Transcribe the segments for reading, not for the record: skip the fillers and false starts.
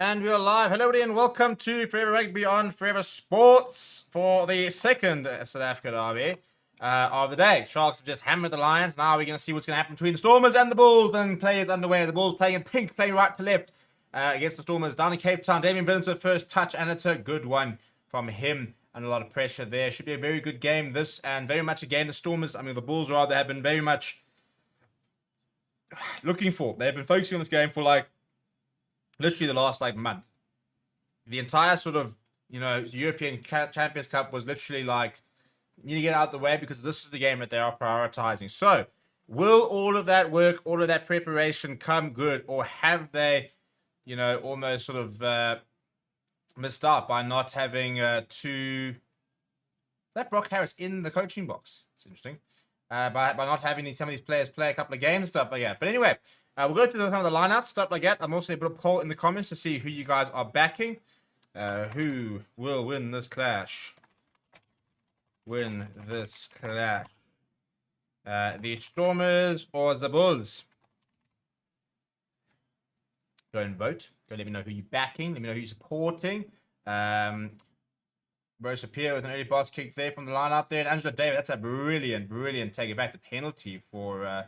And we are live. Hello, everybody, and welcome to Forever Rugby on Forever Sports for the second South Africa derby of the day. Sharks have just hammered the Lions. Now we're going to see what's going to happen between the Stormers and the Bulls. And players underway. The Bulls playing in pink, playing right to left against the Stormers down in Cape Town. Damian Williams with the first touch, and it's a good one from him. And a lot of pressure there. Should be a very good game, this, and very much a game the Stormers, the Bulls rather, have been very much looking for. They've been focusing on this game for literally the last month. The entire sort of European Champions Cup was literally you need to get out of the way because this is the game that they are prioritizing. So will all of that work, all of that preparation come good, or have they almost sort of missed out by not having that Brock Harris in the coaching box? It's interesting. By not having some of these players play a couple of games and stuff like that. But anyway, we'll go through some of the lineups, stuff like that. I'm also going to put a poll in the comments to see who you guys are backing. Who will win this clash? The Stormers or the Bulls? Go and vote. Go let me know who you're backing. Let me know who you're supporting. Rose Appear with an early boss kick there from the line up there. And Angela Davis, that's a brilliant take it back to penalty for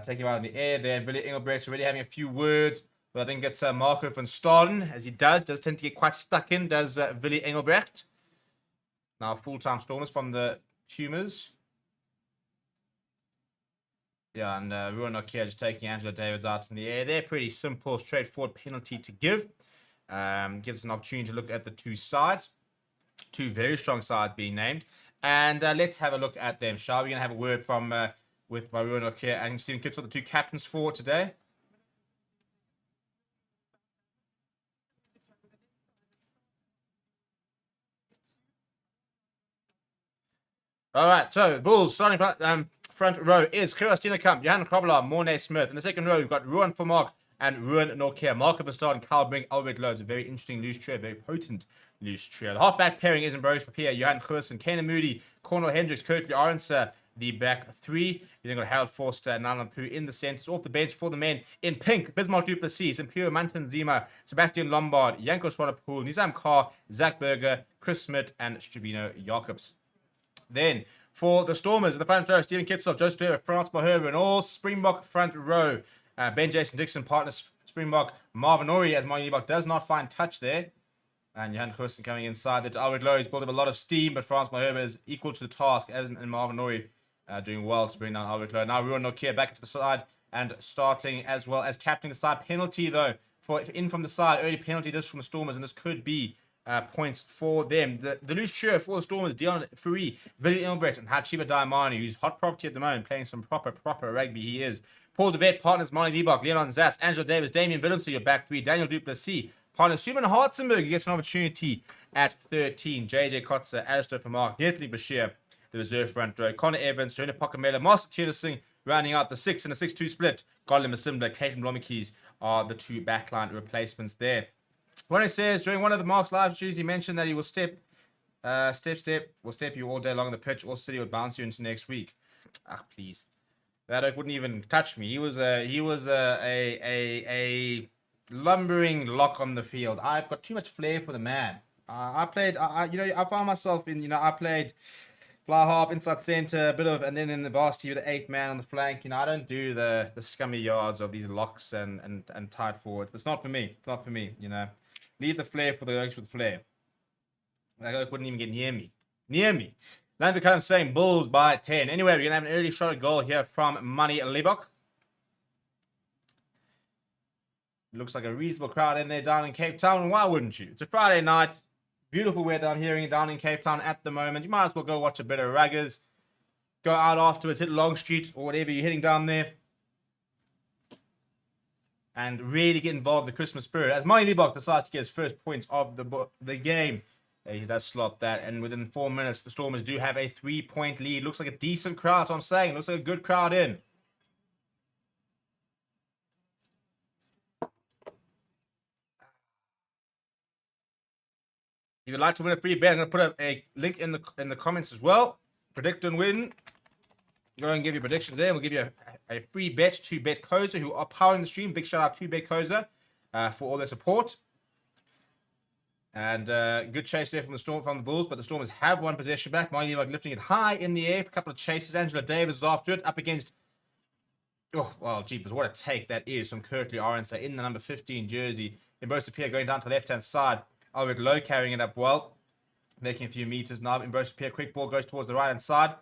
taking him out in the air there. And Willie Engelbrecht's already having a few words. But I think it's Marco van Staden, as he does tend to get quite stuck in, does Willie Engelbrecht. Now full-time Stormers from the Tumors. Yeah, and Ruan Nokia just taking Angela Davis out in the air. They're pretty simple, straightforward penalty to give. Gives us an opportunity to look at the two sides. Two very strong sides being named. And let's have a look at them, shall we? We're going to have a word from with Ruan Nokia and Stephen Kitzel, the two captains for today. All right, so Bulls starting front row is Gerard Steenekamp, Johan Krobelaar, Mornay Smith. In the second row, we've got Ruan Vermaak and Ruan Nokia. Marco van Staden, Kyle Brink, Albert Loads. A very interesting loose trio, very potent loose trio. The halfback pairing is Ambrose Papier, Johan Gerson, Kane Moody, Cornel Hendricks, Kirkley Arendse, the back three. You then got Harold Forster and Nalan Poo in the centers. Off the bench for the men in pink, Bismarck Duplessis, Imperial Manton Zima, Sebastian Lombard, Janko Swanepoel, Nizam Carr, Zach Berger, Chris Smith, and Stravino Jacobs. Then, for the Stormers, in the front row, Stephen Kitsoff, Joseph Dwyer, Frans Malherbe, and all Springbok front row. Ben Jason Dixon, partner Springbok, Marvin Ori, as Martin Liebach does not find touch there. And Johan Gerson coming inside. That Albert Lowe has built up a lot of steam, but Frans Malherbe is equal to the task, as and Marvin Ori doing well to bring down Albert Lowe. Now, Ruan Nokia back to the side and starting as well as captaining the side. Penalty, though, for in from the side. Early penalty, this from the Stormers, and this could be points for them. The loose trio for the Stormers, Dion Fourie, Willie Engelbrecht, and Hachiba Diamani, who's hot property at the moment, playing some proper rugby. He is. Paul DeVet, partners Marnie Liebach, Leon Zas, Angela Davis, Damian Willems, so your back three, Daniel Duplessis, partner Suman Hartzenberg, gets an opportunity at 13, JJ Kotzer, Alistair Vermaak, Anthony Bashir, the reserve front row, Connor Evans, Jonah Pokamela, Master Tiedersing, rounding out the 6 and a 6-2 split. Godlin Masimba, Clayton Blomikis are the two backline replacements there. When it says during one of the Mark's live streams, he mentioned that he will step you all day long on the pitch, or City would bounce you into next week. Ah, please. That wouldn't even touch me. He was a lumbering lock on the field. I've got too much flair for the man. I found myself in, I played fly half, inside center, and then in the varsity with the 8th man on the flank. I don't do the scummy yards of these locks and tight forwards. It's not for me. It's not for me, Leave the flair for the oaks with flair. That oak wouldn't even get near me. Now we're kind of saying Bulls by 10. Anyway, we're going to have an early shot at goal here from Money Liebach. Looks like a reasonable crowd in there down in Cape Town. Why wouldn't you? It's a Friday night. Beautiful weather I'm hearing down in Cape Town at the moment. You might as well go watch a bit of Ruggers. Go out afterwards, hit Long Street or whatever you're hitting down there. And really get involved in the Christmas spirit. As Money Liebach decides to get his first points of the game. He does slot that, and within 4 minutes, the Stormers do have a 3-point lead. Looks like a decent crowd, that's what I'm saying. Looks like a good crowd in. If you'd like to win a free bet, I'm going to put a link in the comments as well. Predict and win. Go and give your predictions there. We'll give you a free bet to Bet Koza, who are powering the stream. Big shout out to Bet Koza for all their support. And good chase there from the Bulls, but the Stormers have one possession back. Molly Levi lifting it high in the air. A couple of chases. Angela Davis is after it, up against. Oh, well, jeepers, what a take that is from Kirkley Orense in the number 15 jersey. Ambrose Pierre going down to the left-hand side. Albert Lowe carrying it up well, making a few meters now. Ambrose Pierre, quick ball goes towards the right-hand side.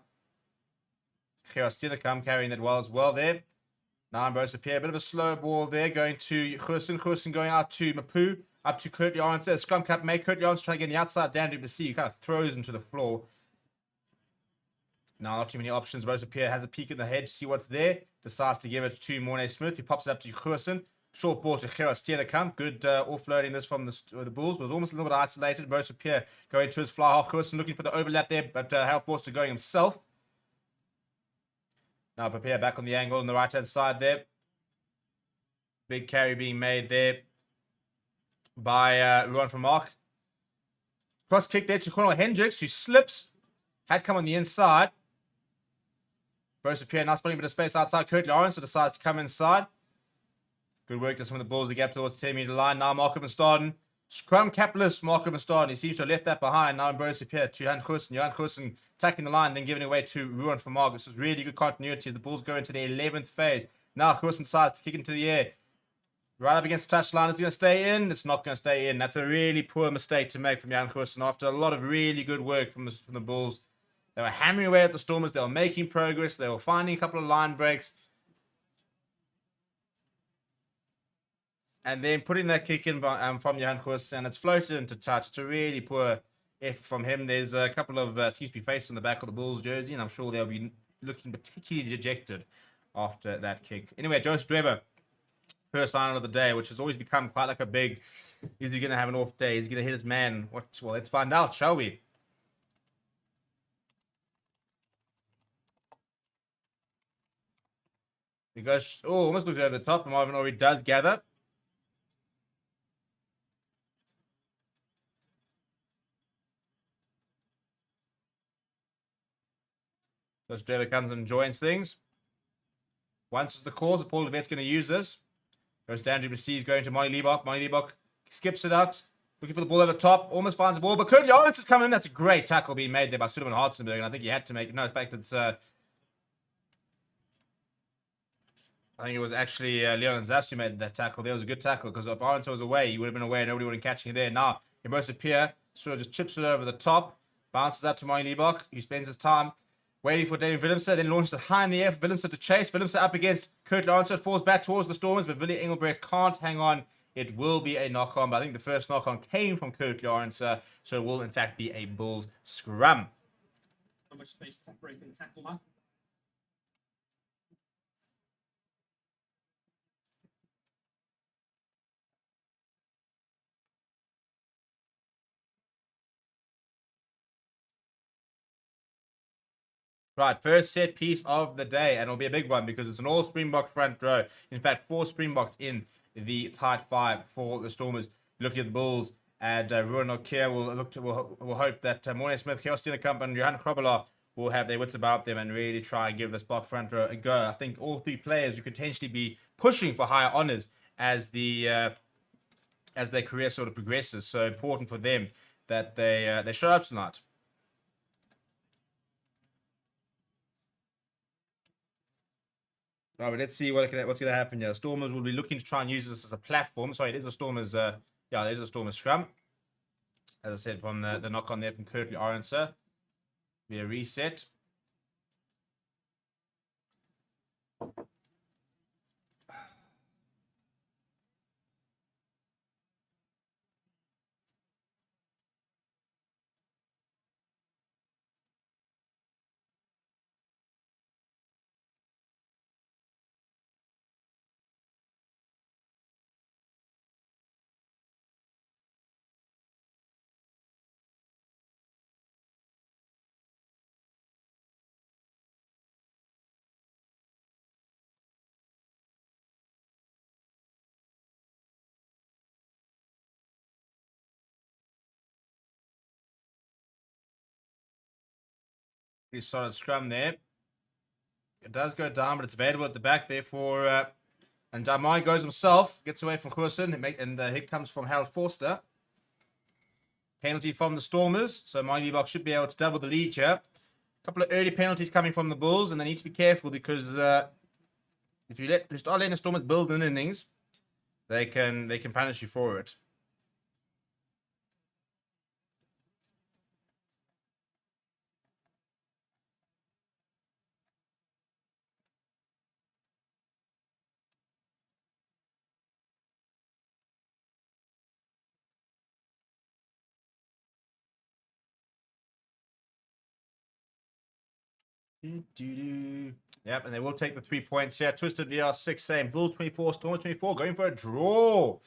Gerard Steenekamp carrying that well as well there. Now Ambrose Pierre, a bit of a slow ball there, going to Goosen. Goosen going out to Mapu, up to Kirkley Orense. Scrum cap mate. Kirkley Orense trying to get on the outside. Dan Duplessis kind of throws him to the floor. Now, not too many options. Ambrose Pierre has a peek in the head to see what's there. Decides to give it to Mornay Smith, who pops it up to Goosen. Short ball to Gerard Steenekamp. Good offloading this from the Bulls, but was almost a little bit isolated. Ambrose Pierre going to his fly half. Goosen looking for the overlap there, but Hal Forster going himself. Now Pierre back on the angle on the right-hand side there. Big carry being made there by Ruan from Mark. Cross kick there to Cornel Hendricks, who slips. Had come on the inside. Ambrose Pierre now spotting a bit of space outside. Kirkley Orense decides to come inside. Good work this from the Bulls. The gap towards the 10-meter line. Now Marco van Staden. Scrum capitalist Marco van Staden. He seems to have left that behind. Now Ambrose Pierre to Johan Goosen. Johan Goosen attacking the line, then giving away to Ruan from Mark. This is really good continuity as the Bulls go into the 11th phase. Now Goosen decides to kick into the air. Right up against the touchline. Is it going to stay in? It's not going to stay in. That's a really poor mistake to make from Johan Goosen after a lot of really good work from the Bulls. They were hammering away at the Stormers. They were making progress. They were finding a couple of line breaks. And then putting that kick in from Johan Goosen, and it's floated into touch. It's a really poor effort from him. There's a couple of seems to be faced on the back of the Bulls jersey, and I'm sure they'll be looking particularly dejected after that kick. Anyway, Joseph Dreber, first line of the day, which has always become quite like a big, is he going to have an off day? Is he going to hit his man? Well, let's find out, shall we? He goes, almost looks over the top, and Marvin already does gather. Joseph Dreber comes and joins things. Once is the cause, Paul Levette's going to use this. Goes down to Duplessis, going to Monty Liebach. Monty Liebach skips it out. Looking for the ball over the top. Almost finds the ball. But Kirkley Orense is coming in. That's a great tackle being made there by Suleiman Hartzenberg. And I think he had to make it. No, in fact, it's... I think it was actually Leon Zass who made that tackle. There was a good tackle because if Orense was away, he would have been away. Nobody would have been catching it there. Now, Ambrose Pierre sort of just chips it over the top. Bounces out to Monty Liebach, who spends his time waiting for David Willemse, then launches it high in the air for Willemse to chase. Willemse up against Kirkley Orense, falls back towards the Stormers, but Willie Engelbrecht can't hang on. It will be a knock-on, but I think the first knock-on came from Kirkley Orense, so it will in fact be a Bulls scrum. How much space to operate and tackle that? Right, first set piece of the day, and it'll be a big one because it's an all Springbok front row. In fact, 4 Springboks in the tight 5 for the Stormers. Looking at the Bulls, and Ruan Nokia will hope that Mornay Smith, Gerard Steenekamp, and Johan Krobela will have their wits about them and really try and give this Bok front row a go. I think all 3 players you could potentially be pushing for higher honours as their career sort of progresses. So important for them that they show up tonight. Right, but let's see what's going to happen here. The Stormers will be looking to try and use this as a platform. Sorry, it is a Stormers. Yeah, it is a Stormers scrum. As I said, from the knock on there from Kirkley Orense. Be a reset. Pretty solid scrum there. It does go down, but it's available at the back there for... and Damai goes himself, gets away from Goosen, and the hit comes from Harold Forster. penalty from the Stormers. So Marnie Box should be able to double the lead here. A couple of early penalties coming from the Bulls, and they need to be careful because if you start letting the Stormers build in innings, they can punish you for it. Yep, and they will take the 3 points here. Twisted VR 6 saying Bull 24, Storm 24, going for a draw.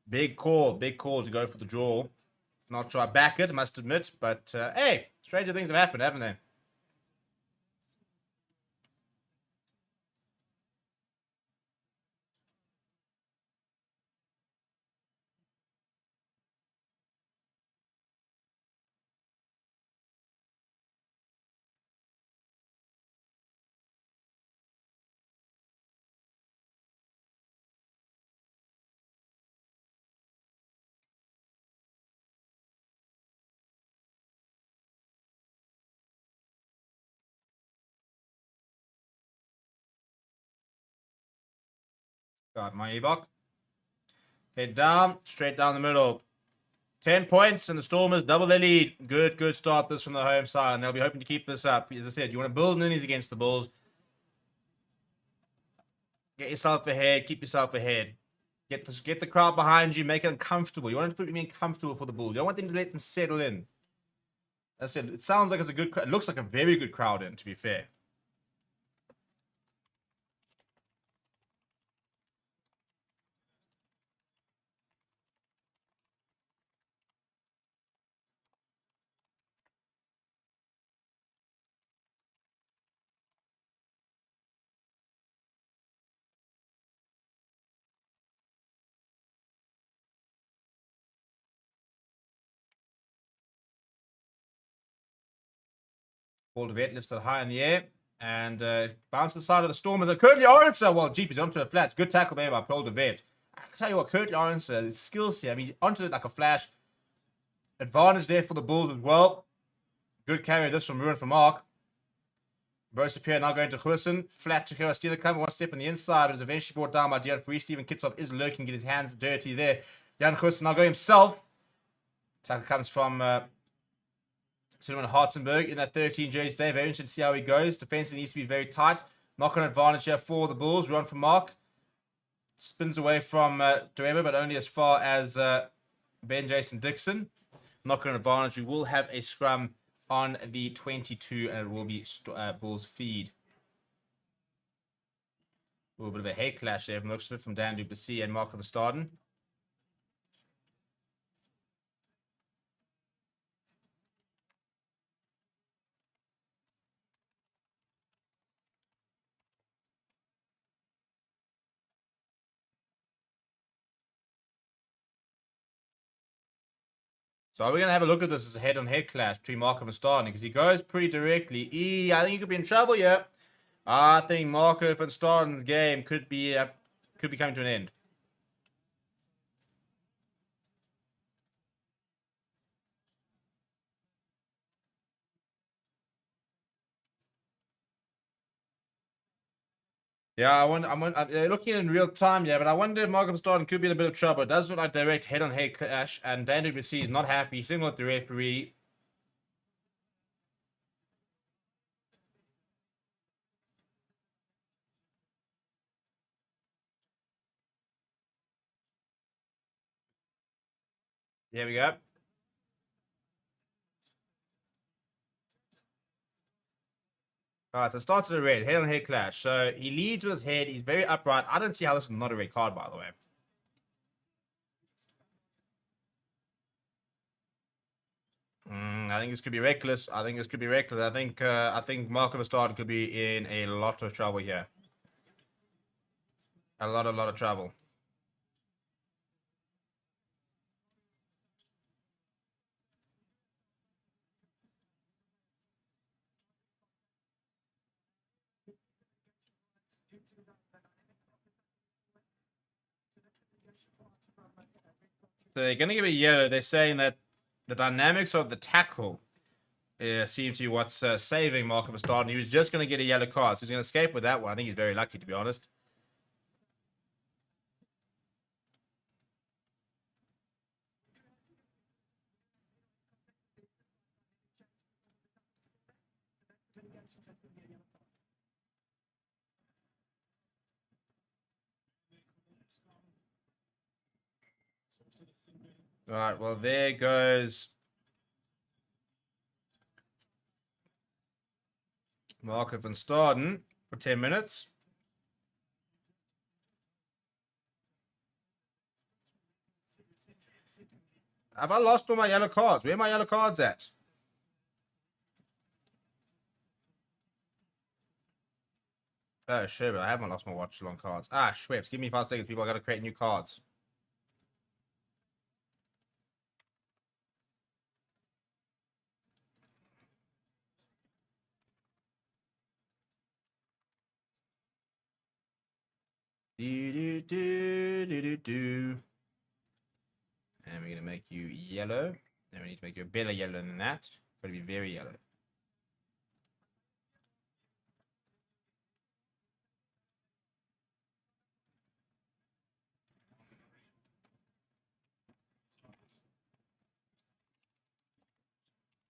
Big call to go for the draw. Not sure I back it, must admit, but hey, stranger things have happened, haven't they? Got my Ebok. Head down, straight down the middle. 10 points, and the Stormers double their lead. Good start this from the home side, and they'll be hoping to keep this up. As I said, you want to build innings against the Bulls. Get yourself ahead, keep yourself ahead. Get the crowd behind you, make it uncomfortable. You want it to be comfortable for the Bulls. You don't want them to let them settle in. As I said, it sounds like it's a good crowd. It looks like a very good crowd in, to be fair. Ball to vet, lifts it high in the air. And bounces the side of the Stormers. And Curtly Orenser, well, jeep, he's onto a flat. Good tackle there by Paul DeVet. I can tell you what, Curtly Orenser, his skills here. I mean, onto it like a flash. Advantage there for the Bulls as well. Good carry this from Ruin for Mark. Brosapir now going to Hussen. Flat to Kirastina coming. One step on the inside, but is eventually brought down by Dion Free. Steven Kitsov is lurking, get his hands dirty there. Jan Hussen now going himself. Tackle comes from Cinnamon Hartzenberg in that 13 jersey. Very interested to see how he goes. Defense needs to be very tight. Knock on advantage here for the Bulls. Run for Mark. Spins away from Dueber, but only as far as Ben Jason Dixon. Knock on advantage. We will have a scrum on the 22, and it will be Bulls feed. A little bit of a head clash there from looks of it from Dan Duplessis and Marco Verstaden. So we're going to have a look at this as a head-on-head clash between Marco and Starden because he goes pretty directly. I think he could be in trouble here. I think Marco and Starden's game could be coming to an end. Yeah, I'm looking in real time, yeah, but I wonder if Marco Verstappen could be in a bit of trouble. It does look like direct head-on-head clash, and Dan Duplessis is not happy. He's sitting with the referee. There we go. Alright, so it starts with a red, head-on-head clash. So he leads with his head. He's very upright. I don't see how this is not a red card, by the way. I think this could be reckless. I think Marco Verstappen could be in a lot of trouble here. A lot of trouble. So they're going to give it a yellow. They're saying that the dynamics of the tackle seems to be what's saving Mark of a start. And he was just going to get a yellow card, so he's going to escape with that one. I think he's very lucky, to be honest. All right, well, there goes Marco van Staden for 10 minutes. Have I lost all my yellow cards? Where are my yellow cards at? Oh, sure, but I haven't lost my Watchalong cards. Ah, Schweppes. Give me 5 seconds, people. I got to create new cards. Do. And we're going to make you yellow. And we need to make you a better yellow than that. Got to be very yellow.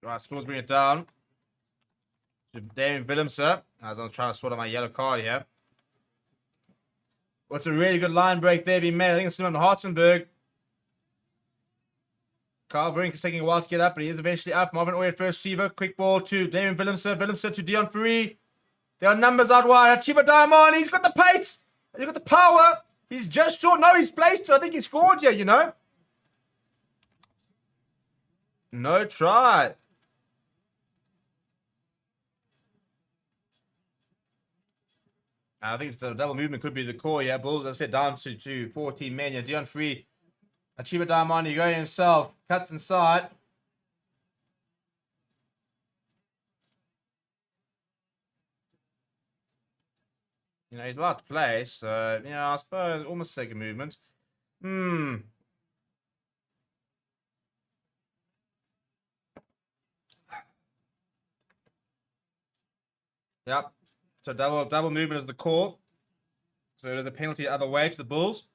Right, Storms bring it down to Damien Willemse, as I'm trying to sort out my yellow card here. What's a really good line break there being made? I think it's on Hartzenberg. Carl Brink is taking a while to get up, but he is eventually up. Marvin Oyer first receiver. Quick ball to Damien Willemse. Willemse to Dion Ferree. There are numbers out wide. Chiba Diamond, he's got the pace. He's got the power. He's just short. No, he's placed. I think he scored here, you know. No try. I think it's the double movement could be the core, yeah. Bulls, as I said, down to 14 men. Yeah, Dion Free. Achieva Diamond going himself. Cuts inside. You know, he's allowed to play, so, yeah, I suppose almost second movement. Yep. So double movement is the core. So there's a penalty the other way to the Bulls.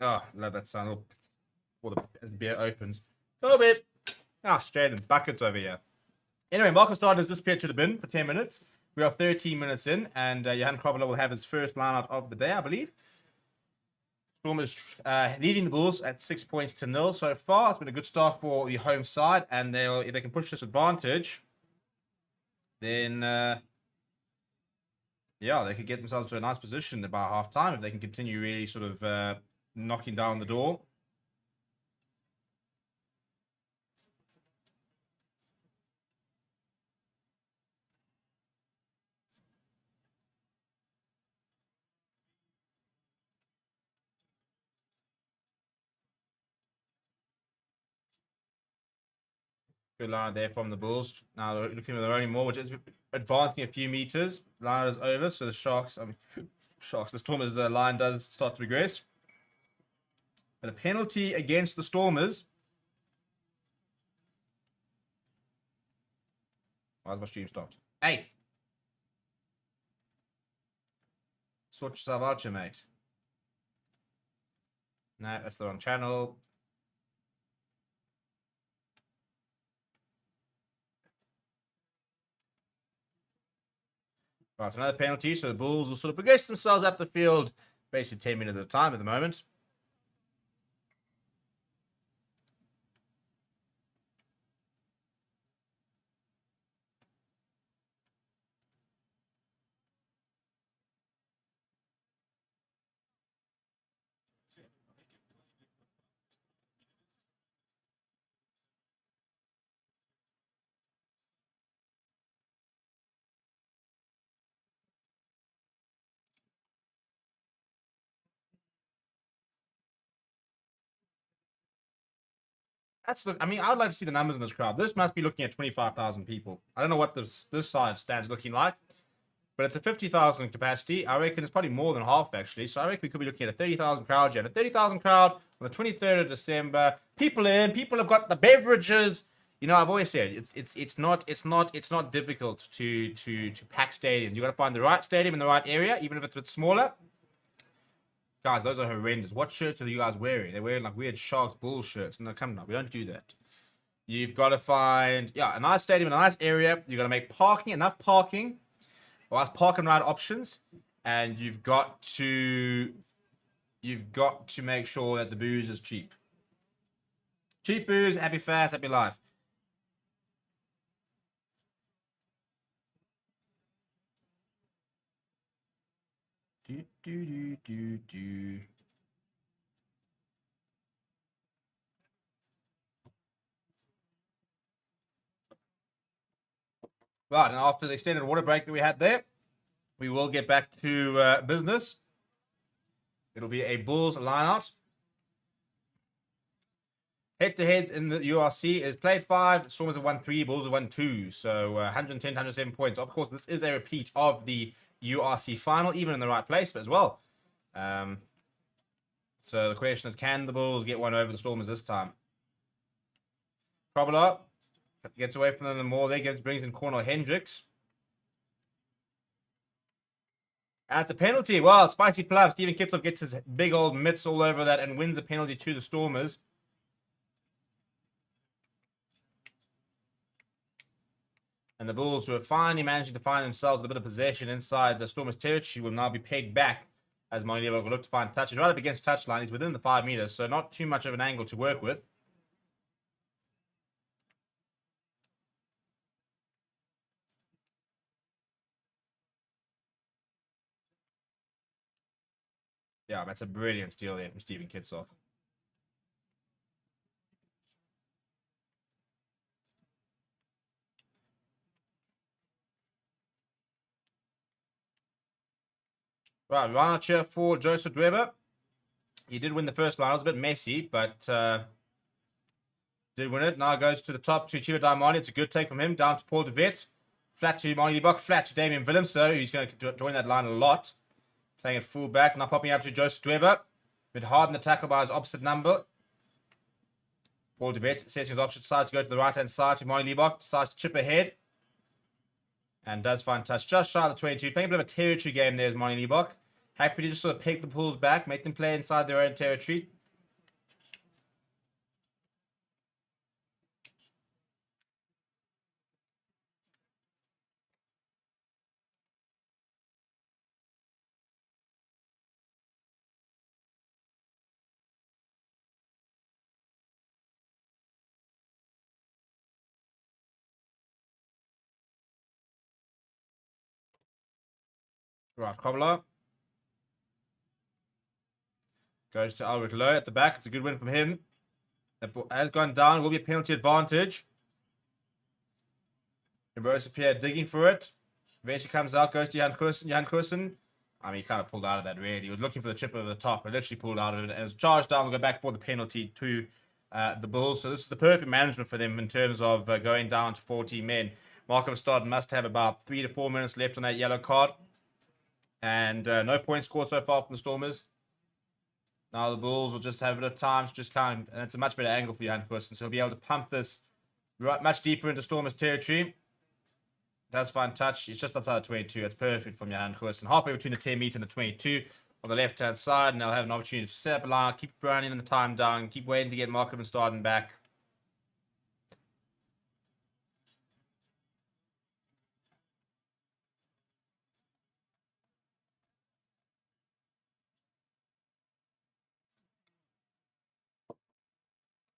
Oh, love that sound. As the beer opens. A little bit. Ah, straight in. Buckets over here. Anyway, Marcus Darden has disappeared to the bin for 10 minutes. We are 13 minutes in, and Johan Krobler will have his first line out of the day, I believe. Storm is leading the Bulls at 6 points to 0 so far. It's been a good start for the home side, and if they can push this advantage, then yeah, they could get themselves to a nice position about half time if they can continue really sort of knocking down the door. Good line there from the Bulls. Now they're looking at their only more, which is advancing a few meters. Line is over, so the Sharks, the Stormers line does start to progress. But a penalty against the Stormers. Why's my stream stopped? Hey! Sort yourself out here, mate. No, that's the wrong channel. Right, so another penalty, so the Bulls will sort of progress themselves up the field, basically 10 minutes at a time at the moment. I mean, I would like to see the numbers in this crowd. This must be looking at 25,000 people. I don't know what this side stands looking like. But it's a 50,000 capacity. I reckon it's probably more than half, actually. So I reckon we could be looking at a 30,000 crowd here. And a 30,000 crowd on the 23rd of December. People in. People have got the beverages. You know, I've always said it's not difficult to pack stadiums. You got to find the right stadium in the right area, even if it's a bit smaller. Guys, those are horrendous. What shirts are you guys wearing? They're wearing like weird Sharks Bull shirts. No, come on, we don't do that. You've got to find a nice stadium, a nice area. You've got to make enough parking. Well, that's park and ride options, and you've got to make sure that the booze is cheap. Cheap booze, happy fans, happy life. Right, and after the extended water break that we had there, we will get back to business. It'll be a Bulls lineout. Head-to-head in the URC is played 5. Stormers have won 3. Bulls have won 2. So 110, 107 points. Of course, this is a repeat of the URC final, even in the right place as well. So the question is, can the Bulls get one over the Stormers this time? Krobler gets away from them more. There brings in Cornel Hendricks. And it's a penalty. Well, Spicy Plum. Steven Kitzel gets his big old mitts all over that and wins a penalty to the Stormers. And the Bulls, who are finally managing to find themselves with a bit of possession inside the Stormers' territory, will now be pegged back as Moinileva will look to find touch. He's right up against touchline. He's within the 5 meters, so not too much of an angle to work with. Yeah, that's a brilliant steal there from Steven Kitsoff. Right, line cheer for Joseph Dweber. He did win the first line. It was a bit messy, but did win it. Now goes to the top to Chiva Daimani. It's a good take from him. Down to Paul de Vet. Flat to Marnie Lebok. Flat to Damien Willems. So he's going to join that line a lot. Playing at full back. Now popping up to Joseph Dweber. A bit hard in the tackle by his opposite number. Paul de Vet says his opposite side to go to the right-hand side to Marnie Lebok. Decides to chip ahead. And does find touch just shy of the 22. Playing a bit of a territory game there is Marnie Lebok. Happy to just sort of pick the Bulls back. Make them play inside their own territory. Right, Cobbler. Goes to Albert Lowe at the back. It's a good win from him. That ball has gone down. Will be a penalty advantage. Ambrose Pierre digging for it. Eventually comes out. Goes to Jan Kussen. I mean, he kind of pulled out of that, really. He was looking for the chip over the top. But literally pulled out of it. And it was charged down. We'll go back for the penalty to the Bulls. So this is the perfect management for them in terms of going down to 14 men. Markham Stad must have about 3 to 4 minutes left on that yellow card. And no points scored so far from the Stormers. Now the Bulls will just have a bit of time to just and it's a much better angle for Jan Kussen. So he'll be able to pump this much deeper into Stormers' territory. Does find touch. It's just outside the 22. It's perfect from Jan Kussen. Halfway between the 10 meter and the 22 on the left-hand side. And they'll have an opportunity to set up a line, keep running in the time down, keep waiting to get Markham and starting back.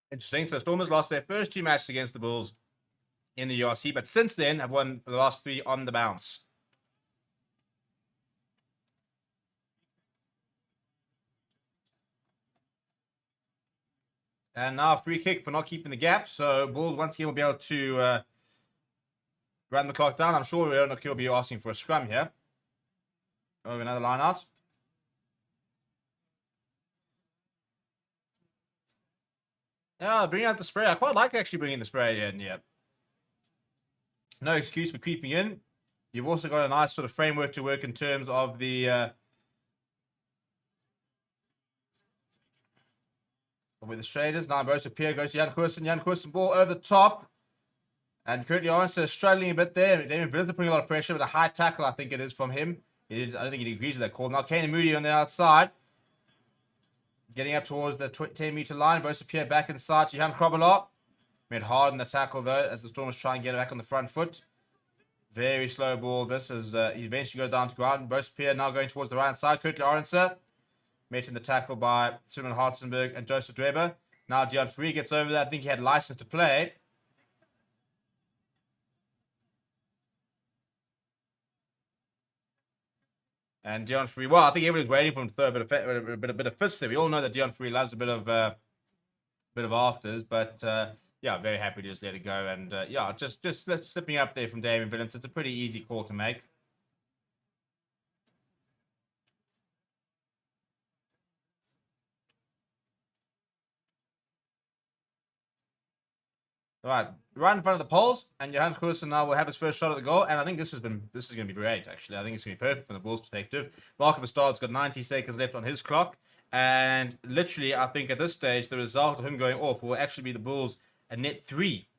Interesting. So Stormers lost their first 2 matches against the Bulls in the URC, but since then have won the last 3 on the bounce. And now a free kick for not keeping the gap. So Bulls once again will be able to run the clock down. I'm sure Leonard will be asking for a scrum here. Oh, another line out. Yeah, bring out the spray. I quite like actually bringing the spray in, yeah. No excuse for creeping in. You've also got a nice sort of framework to work in terms of the with the Straders. Now Rosa Pierre goes to Jan Koersen. Jan Koersen ball over the top. And Curtly Arnson struggling a bit there. Damien Villiers putting a lot of pressure, but a high tackle, I think it is from him. I don't think he agrees with that call. Now Kane and Moody on the outside. Getting up towards the 10-meter line. Rosa Pierre back inside to Jan Krobbelar. Made hard in the tackle though, as the Stormers try and get it back on the front foot. Very slow ball. This is he eventually goes down to ground. Rosa Pierre now going towards the right side. Curtly Arnson. Met in the tackle by Simon Hartzenberg and Joseph Dweber. Now Dion Free gets over there. I think he had license to play. And Dion Free, well, I think everybody's waiting for him to throw a bit of fist there. We all know that Dion Free loves a bit of afters, but yeah, very happy to just let it go. And yeah, just slipping up there from Damien Villiers. It's a pretty easy call to make. All right, right in front of the poles, and Johan Koersen now will have his first shot at the goal, and I think this is going to be great. Actually, I think it's going to be perfect from the Bulls' perspective. Mark Verstaat's got 90 seconds left on his clock, and literally, I think at this stage, the result of him going off will actually be the Bulls a net 3.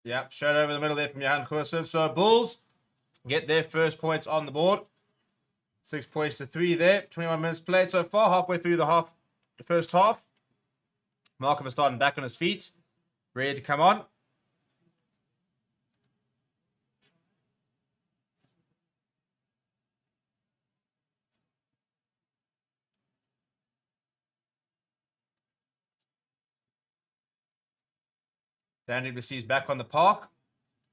Yeah, straight over the middle there from Johan Koersen. So Bulls get their first points on the board. 6 points to 3 there. 21 minutes played so far, halfway through the first half. Markham is starting back on his feet, ready to come on. Danny receives back on the park.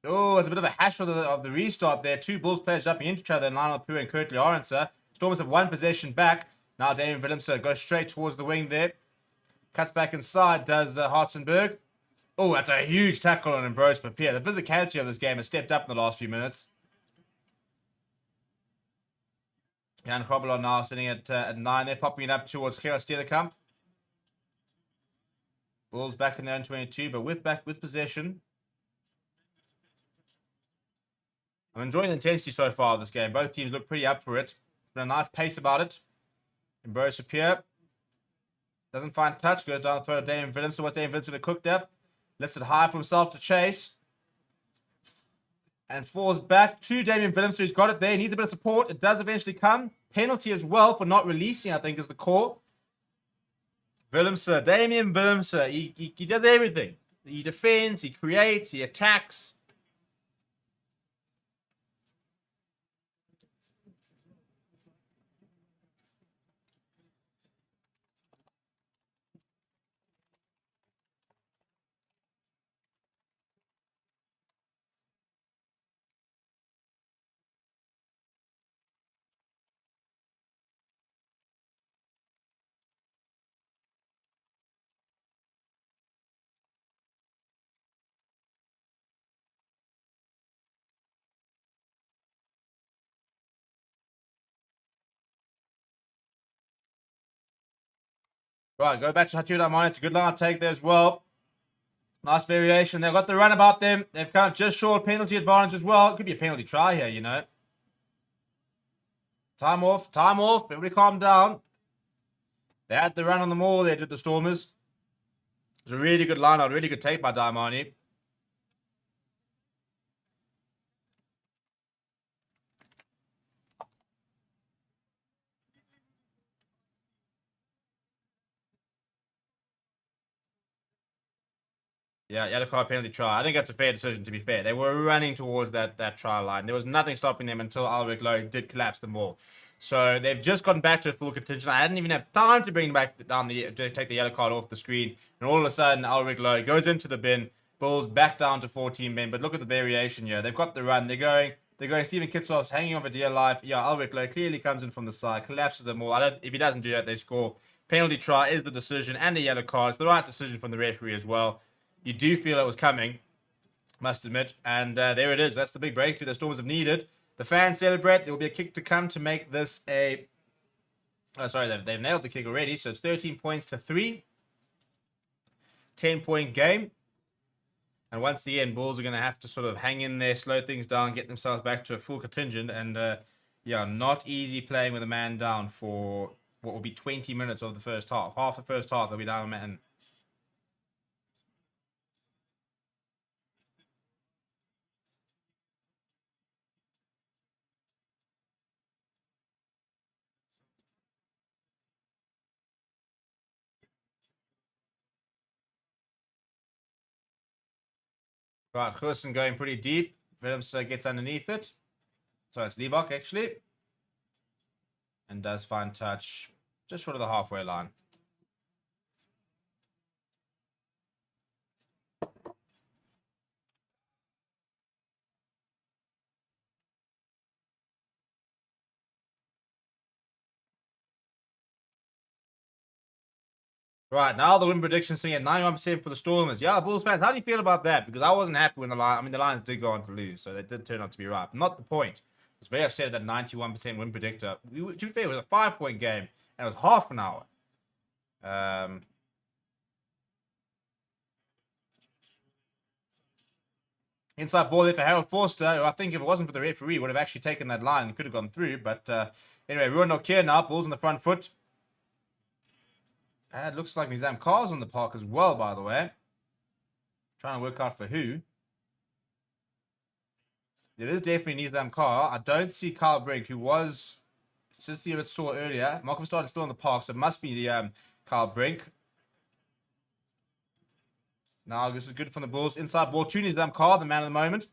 Oh, it's a bit of a hash of the restart there. 2 Bulls players jumping into each other in Lionel Poo and Curtly Arnson. Stormers have 1 possession back. Now Damien Villiers goes straight towards the wing there. Cuts back inside, does Hartzenberg. Oh, that's a huge tackle on Ambrose Papier. The physicality of this game has stepped up in the last few minutes. Jan Krobbelar now sitting at 9. They're popping it up towards Gerard Steenekamp. Bulls back in their own 22, but with possession. I'm enjoying the intensity so far of this game. Both teams look pretty up for it. There's been a nice pace about it. Ambrose Papier doesn't find touch, goes down the throat of Damien Villiers. So what's Damien Villiers going to cook there? Lifts it high for himself to chase. And falls back to Damien Villiers, who's got it there. He needs a bit of support. It does eventually come. Penalty as well for not releasing, I think, is the call. Damien Villiers, he does everything. He defends, he creates, he attacks. Right, go back to Hatiu Damani. It's a good line take there as well. Nice variation. They've got the run about them. They've come just short penalty advantage as well. It could be a penalty try here, you know. Time off. Everybody calm down. They had the run on the maul. They did the Stormers. It was a really good line out. Really good take by Damani. Yeah, yellow card penalty try. I think that's a fair decision, to be fair. They were running towards that try line. There was nothing stopping them until Alric Lowe did collapse the ball. So they've just gotten back to a full contingent. I hadn't even have time to bring back down to take the yellow card off the screen. And all of a sudden, Alric Lowe goes into the bin. Bulls back down to 14 men. But look at the variation here. They've got the run. They're going They're going Steven Kitsov's hanging on for dear life. Yeah, Albert Lowe clearly comes in from the side, collapses them all. If he doesn't do that, they score. Penalty try is the decision, and a yellow card. It's the right decision from the referee as well. You do feel it was coming, must admit. And there it is. That's the big breakthrough the Stormers have needed. The fans celebrate. There will be a kick to come to make this a... Oh, sorry, they've nailed the kick already. So it's 13 points to 3. 10-point game. And once again, Bulls are going to have to sort of hang in there, slow things down, get themselves back to a full contingent. And, yeah, not easy playing with a man down for what will be 20 minutes of the first half. Half the first half, they'll be down a man. Right, Hurston going pretty deep. Willems gets underneath it. So it's Liebach, actually. And does find touch just short of the halfway line. Right, now the win prediction sitting at 91% for the Stormers. Yeah, Bulls fans, how do you feel about that? Because I wasn't happy when the Lions did go on to lose, so that did turn out to be right. But not the point. I was very upset at that 91% win predictor. To be fair, it was a 5-point game, and it was half an hour. Inside ball there for Harold Forster, who I think if it wasn't for the referee, would have actually taken that line and could have gone through. But anyway, Ruan Nokia now, Bulls on the front foot. It looks like Nizam Carr's on the park as well, by the way. Trying to work out for who. It is definitely Nizam Carr. I don't see Kyle Brink, who was just a bit sore earlier. Malcolm started still on the park, so it must be the Kyle Brink. Now this is good from the Bulls. Inside ball to Nizam Carr, the man of the moment.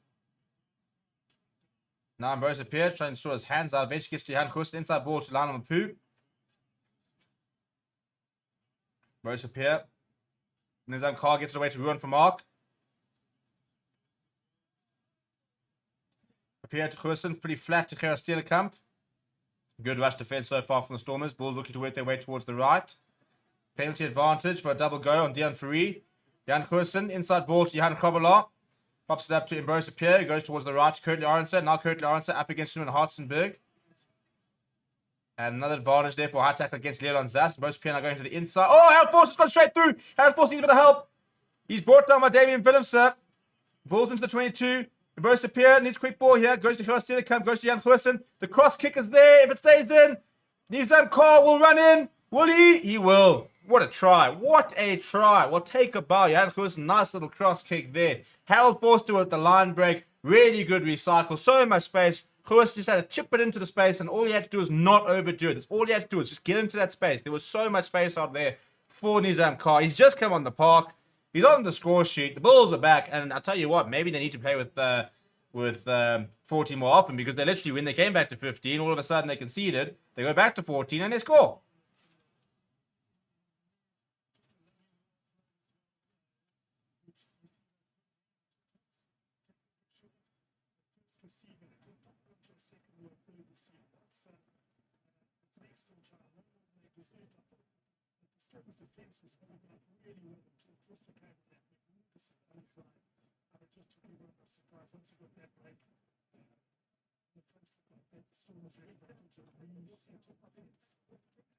Now Ambrose appears, trying to sort his hands out. Eventually gets to Johan Kust. Inside ball to Lionel Mapu. Ambrose appear. Nizam Carr gets it away to Ruan for Mark. Appear to Hurston, pretty flat to Gerard Steenekamp. Good rush defense so far from the Stormers. Bulls looking to work their way towards the right. Penalty advantage for a double go on Dion Fourie. Jan Hurston, inside ball to Johan Krobelaar. Pops it up to Ambrose Appier, who goes towards the right to Kurtley Arendse. Now Kurtley Arendse up against him in Hartzenberg. And another advantage there for a high tackle against Leon Zas. Ambrose Appier now going to the inside. Oh, Harold Forster's gone straight through. Harold Forster needs a bit of help. He's brought down by Damien Willems. Balls into the 22. Ambrose Appier needs a quick ball here. Goes to Gerard Steenekamp, goes to Jan Hurston. The cross kick is there. If it stays in, Nizam Carr will run in. Will he? He will. What a try. What a try. We'll take a bow. Jan Hurston, nice little cross kick there. Harold Forster with the line break. Really good recycle. So much space. Hurston just had to chip it into the space, and all he had to do is not overdo it. That's all he had to do is just get into that space. There was so much space out there for Nizam Carr. He's just come on the park. He's on the score sheet. The Bulls are back, and I'll tell you what, maybe they need to play with 14 more often, because they literally, when they came back to 15, all of a sudden they conceded. They go back to 14 and they score.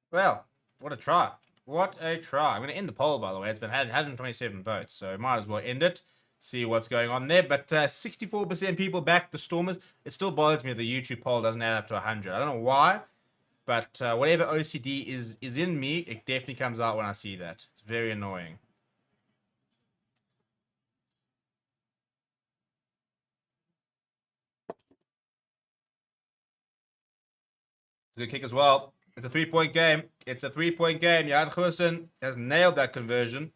Well, what a try. What a try. I'm going to end the poll, by the way. It's been 127 votes, so might as well end it. See what's going on there. But 64% people back the Stormers. It still bothers me that the YouTube poll doesn't add up to 100. I don't know why, but whatever OCD is in me, it definitely comes out when I see that. It's very annoying. It's a good kick as well. It's a 3-point game. It's a 3-point game. Jan Hurston has nailed that conversion.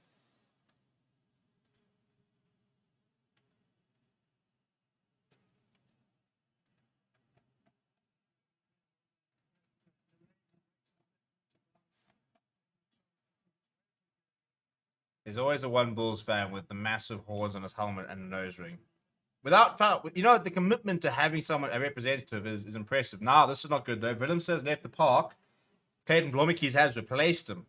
There's always a one Bulls fan with the massive horns on his helmet and a nose ring. the commitment to having someone, a representative, is impressive. Now, this is not good, though. Willemse has left the park. Clayton Blommetjies has replaced him.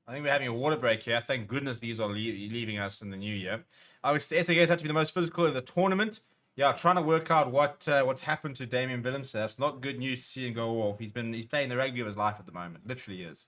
I think we're having a water break here. Thank goodness these are leaving us in the new year. Obviously, SAGs have to be the most physical in the tournament. Yeah, trying to work out what's happened to Damien Willemse. That's not good news to see him go off. He's playing the rugby of his life at the moment. Literally is.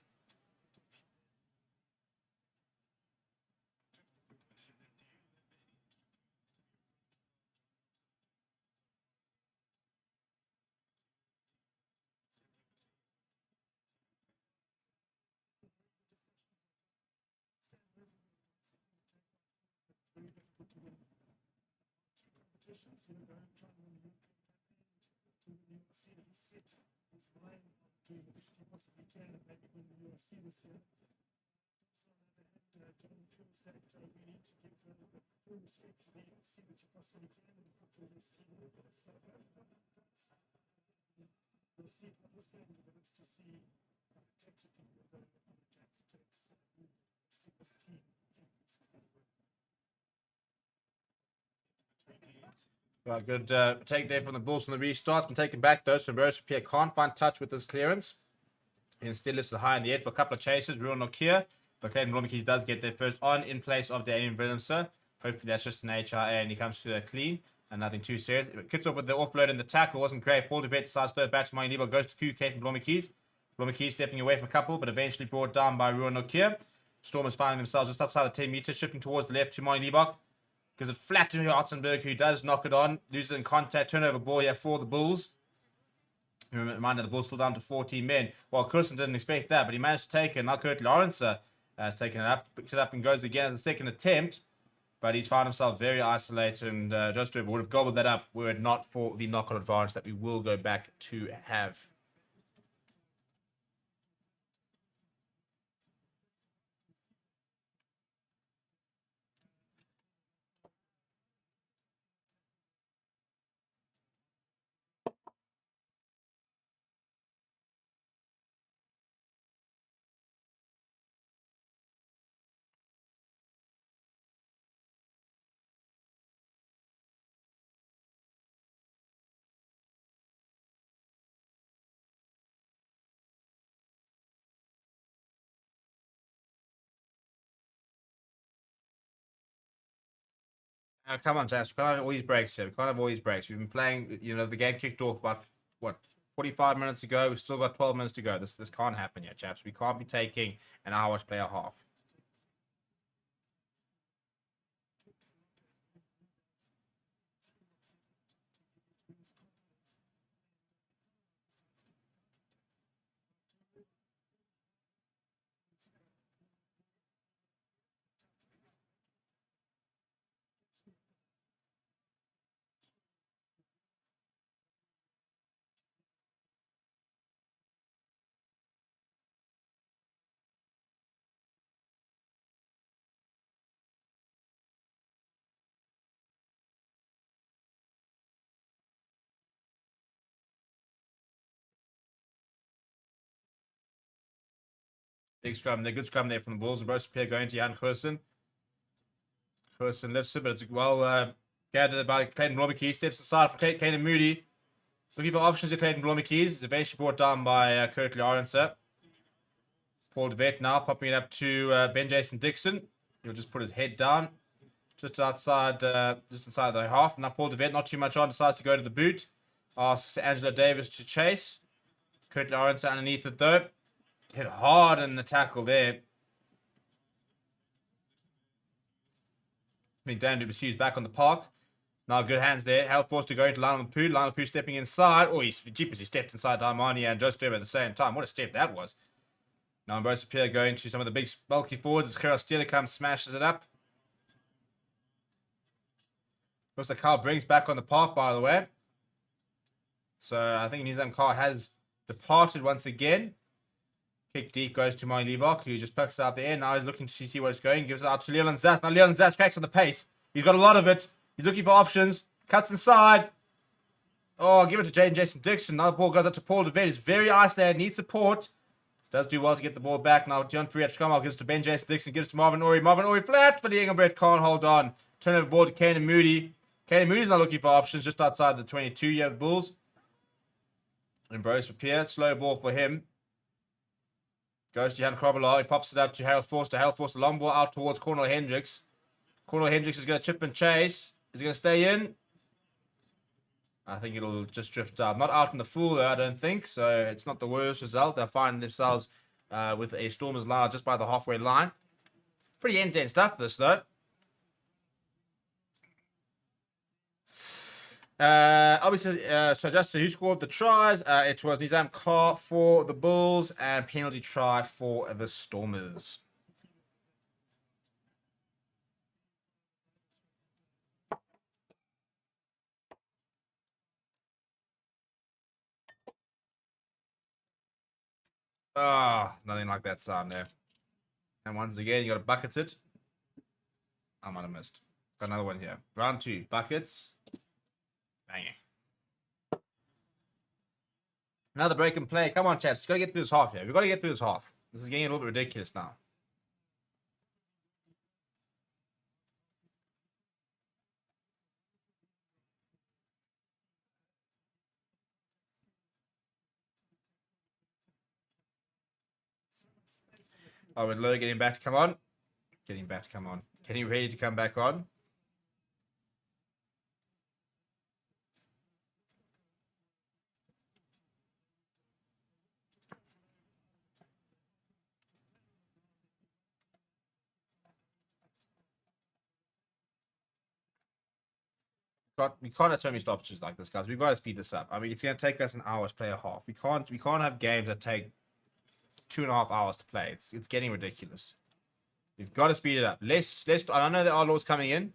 Right, good take there from the Bulls from the restart. Been taken back though, so Robespierre can't find touch with his clearance. Instead, lifts it high in the head for a couple of chases. Ruan Nokia, but Clayton Blommetjies does get there first on in place of Damien Willemse. Hopefully that's just an HRA and he comes to a clean and nothing too serious. It kicks off with the offload and the tackle. Wasn't great. Paul de Vet decides to throw it back to Mine Liebel. Goes to Q, Clayton Blommetjies. Blommetjies stepping away from a couple, but eventually brought down by Ruan Nokia. Stormers finding themselves just outside the 10 meters, shifting towards the left to Mine Liebel. Gives it flat to Hartzenberg, who does knock it on. Loses in contact. Turnover ball here for the Bulls. Reminder, the Bulls still down to 14 men. Well, Kirsten didn't expect that, but he managed to take it. Now Kurt Lawrence has taken it up, picks it up and goes again as a second attempt. But he's found himself very isolated, and just would have gobbled that up were it not for the knock-on advantage that we will go back to have. Come on, James. We can't have all these breaks here. We can't have all these breaks. We've been playing, the game kicked off about, 45 minutes ago. We've still got 12 minutes to go. This can't happen yet, chaps. We can't be taking an hour to play a half. Big scrum. They're good scrum there from the Bulls. And Robespierre going to Jan Gerson. Gerson lifts it, but it's well gathered by Clayton Blommetjies. Steps aside for Clayton Moody. Looking for options at Clayton Blommetjies. It's eventually brought down by Kurt Lawrence. Paul de Vet now popping it up to Ben Jason Dixon. He'll just put his head down. Just inside the half. Now Paul de Vet, not too much on, decides to go to the boot. Asks Angelo Davis to chase. Kurt Lawrence underneath it though. Hit hard in the tackle there. I think Dan Dubussier's back on the park. Now good hands there. Held forced to go into Lionel Poo. Lionel Poo stepping inside. Oh, he stepped inside Darmani and Joe Sturber at the same time. What a step that was. Now Robespierre going to some of the big bulky forwards as Kirill Stielikam smashes it up. Looks like Carl brings back on the park, by the way. So I think New Zealand car has departed once again. Kick deep goes to Mine Liebach, who just pokes out the air. Now he's looking to see where it's going. Gives it out to Leland Zas. Now Leland Zas cracks on the pace. He's got a lot of it. He's looking for options. Cuts inside. Oh, give it to Jason Dixon. Now the ball goes up to Paul de Vet. He's very isolated. Needs support. Does do well to get the ball back. Now John Friat Schamal gives it to Ben Jason Dixon. Gives it to Marvin Ori. Marvin Ori flat for the Engelbrecht. Can't hold on. Turnover ball to Kane and Moody. Kane and Moody's not looking for options, just outside the 22 you have the Bulls. Ambrose for Pierce. Slow ball for him. Goes to Jan Krobelaar. He pops it up to Harold Forster. Harold Forster, long ball out towards Cornel Hendricks. Cornel Hendricks is going to chip and chase. Is he going to stay in? I think it'll just drift out. Not out in the full, though, I don't think. So it's not the worst result. They're finding themselves with a Stormers line just by the halfway line. Pretty intense stuff, this, though. Obviously, so just who scored the tries? It was Nizam Khan for the Bulls and penalty try for the Stormers. Nothing like that sound there. And once again, you got to bucket it. I might have missed. Got another one here. Round 2, buckets. Banging. Another break and play. Come on, chaps. We've got to get through this half here. We've got to get through this half. This is getting a little bit ridiculous now. Oh, with Lowe getting back to come on. Getting back to come on. Getting ready to come back on. We can't have so many stoppages like this, guys. We've got to speed this up. I mean, it's going to take us an hour to play a half. We can't have games that take 2.5 hours to play. It's getting ridiculous. We've got to speed it up. Let's. I know there are laws coming in.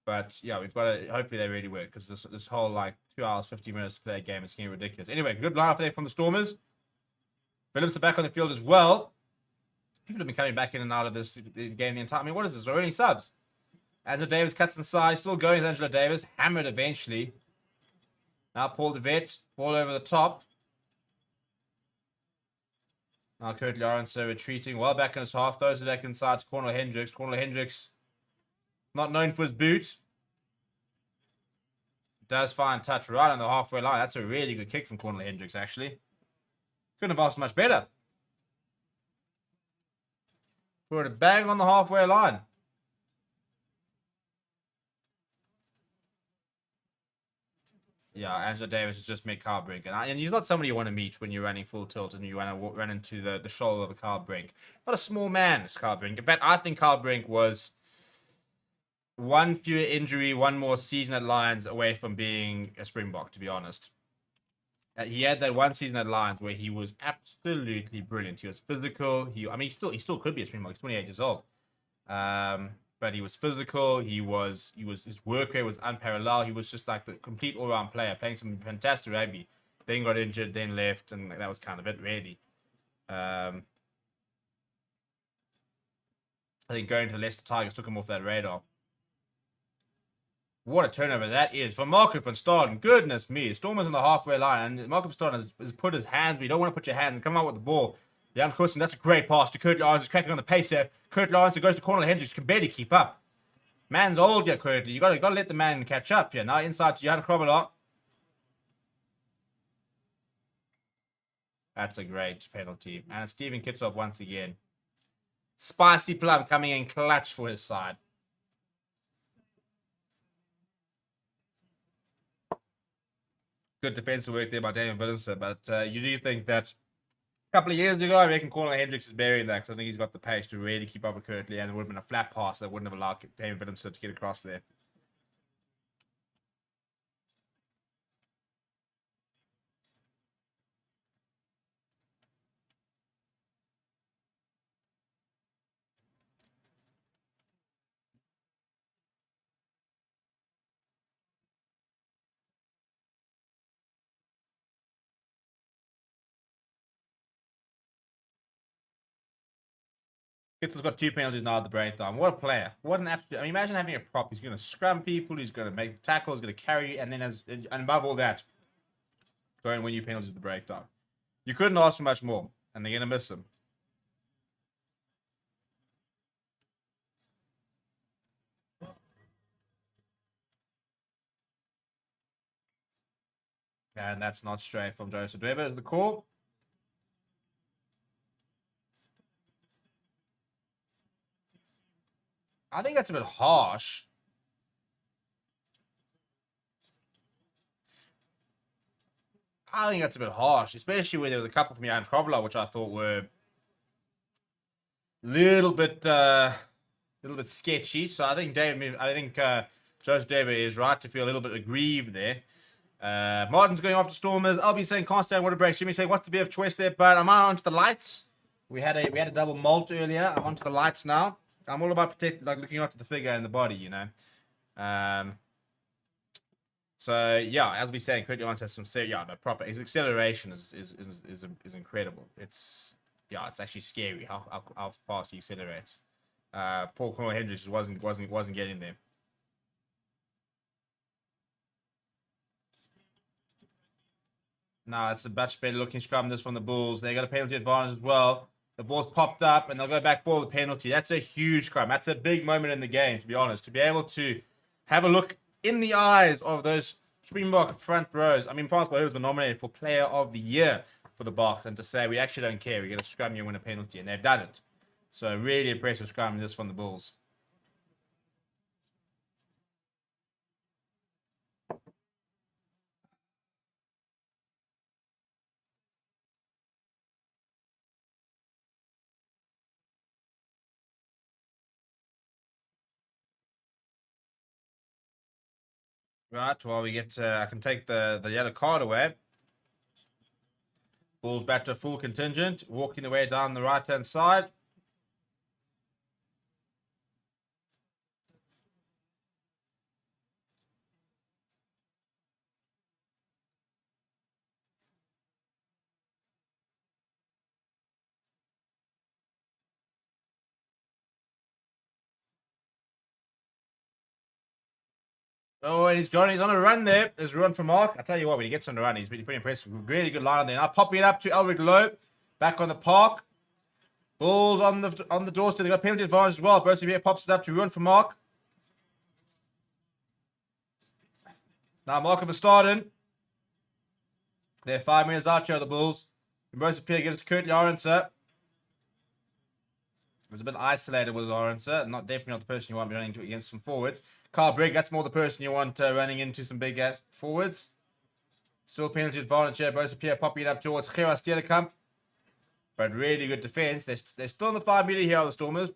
But yeah, we've got to. Hopefully they really work, because this whole like 2 hours 50 minutes to play a game is getting ridiculous. Anyway, good line up there from the Stormers. Phillips are back on the field as well. People have been coming back in and out of this game the entire. I mean, what is this? There are only subs. Angela Davis cuts inside. Still going with Angela Davis. Hammered eventually. Now Paul DeVette. Ball over the top. Now Kurt Lawrence retreating. Well back in his half. Those are back inside to Cornel Hendricks. Cornel Hendricks, not known for his boots, does find touch right on the halfway line. That's a really good kick from Cornel Hendricks, actually. Couldn't have asked much better. Put it bang on the halfway line. Yeah, Angela Davis has just met Carl Brink. And he's not somebody you want to meet when you're running full tilt and you want to run into the shoulder of a Carl Brink. Not a small man, is Carl Brink. In fact, I think Carl Brink was one fewer injury, one more season at Lions away from being a Springbok, to be honest. He had that one season at Lions where he was absolutely brilliant. He was physical. He still could be a Springbok. He's 28 years old. But he was physical. His work rate was unparalleled. He was just like the complete all-round player, playing some fantastic rugby. Then got injured, then left, and that was kind of it, really. I think going to the Leicester Tigers took him off that radar. What a turnover that is from Marco van Staden. Goodness me. Stormers on the halfway line. And Marco van Staden has put his hands, but you don't want to put your hands and come out with the ball. Jan Kussen, that's a great pass to Kurt Lawrence. He's cracking on the pace there. Kurt Lawrence goes to Cornel Hendricks. Can barely keep up. Man's old here, Curtly. You gotta let the man catch up here. Now inside to Jan Krobelaar. That's a great penalty. And Steven Kitsov once again. Spicy Plum coming in clutch for his side. Good defensive work there by Damian Willemse, but you do think that a couple of years ago, I reckon Cornel Hendricks is burying that, because I think he's got the pace to really keep up with Kirtley, and it would have been a flat pass that wouldn't have allowed Damian Willemse to get across there. Kitzel's got 2 penalties now at the breakdown. What a player. What an absolute... I mean, imagine having a prop. He's going to scrum people. He's going to make tackles. He's going to carry. And then, and above all that, go and win you penalties at the breakdown. You couldn't ask for much more. And they're going to miss him. And that's not straight from Joseph Weber. The call. I think that's a bit harsh. I think that's a bit harsh, especially when there was a couple from Jan Krobler, which I thought were little bit sketchy. So I think Joseph Weber is right to feel a little bit aggrieved there. Martin's going after Stormers. I'll be saying can't stand water breaks. Jimmy saying what's the bit of choice there, but I'm on to the lights. We had a double malt earlier. I'm onto the lights now. I'm all about looking after the figure and the body, you know. So yeah, as we saying, Kurt Jones has some proper. His acceleration is incredible. It's actually scary how fast he accelerates. Paul Conor Hendricks wasn't getting there. No, it's a much better looking scrum this from the Bulls. They got a penalty advantage as well. The ball's popped up and they'll go back for the penalty. That's a huge scrum. That's a big moment in the game, to be honest. To be able to have a look in the eyes of those Springbok front rows. I mean, Frans Boas was nominated for Player of the Year for the Boks, and to say we actually don't care, we're going to scrum you and win a penalty, and they've done it. So really impressive scrum this from the Bulls. Right, while we get, I can take the yellow card away. Bulls back to full contingent, walking the way down the right-hand side. Oh, and he's on a run there. There's a run for Mark. I tell you what, when he gets on the run, he's pretty impressive. Really good line on there. Now popping it up to Elric Lowe. Back on the park. Bulls on the doorstep. They got penalty advantage as well. Burst here pops it up to run for Mark. Now Mark of Verstaden. They're 5 minutes out here, the Bulls. Burst gives it to Kurt Lawrencer. It was a bit isolated with Lawrencer. Definitely not the person you want to be running into against some forwards. Carl Brigg, that's more the person you want running into some big ass forwards. Still penalty advantage here. Both Pierre popping up towards Gerard Steenkamp. But really good defense. They're still in the 5 meter here, the Stormers.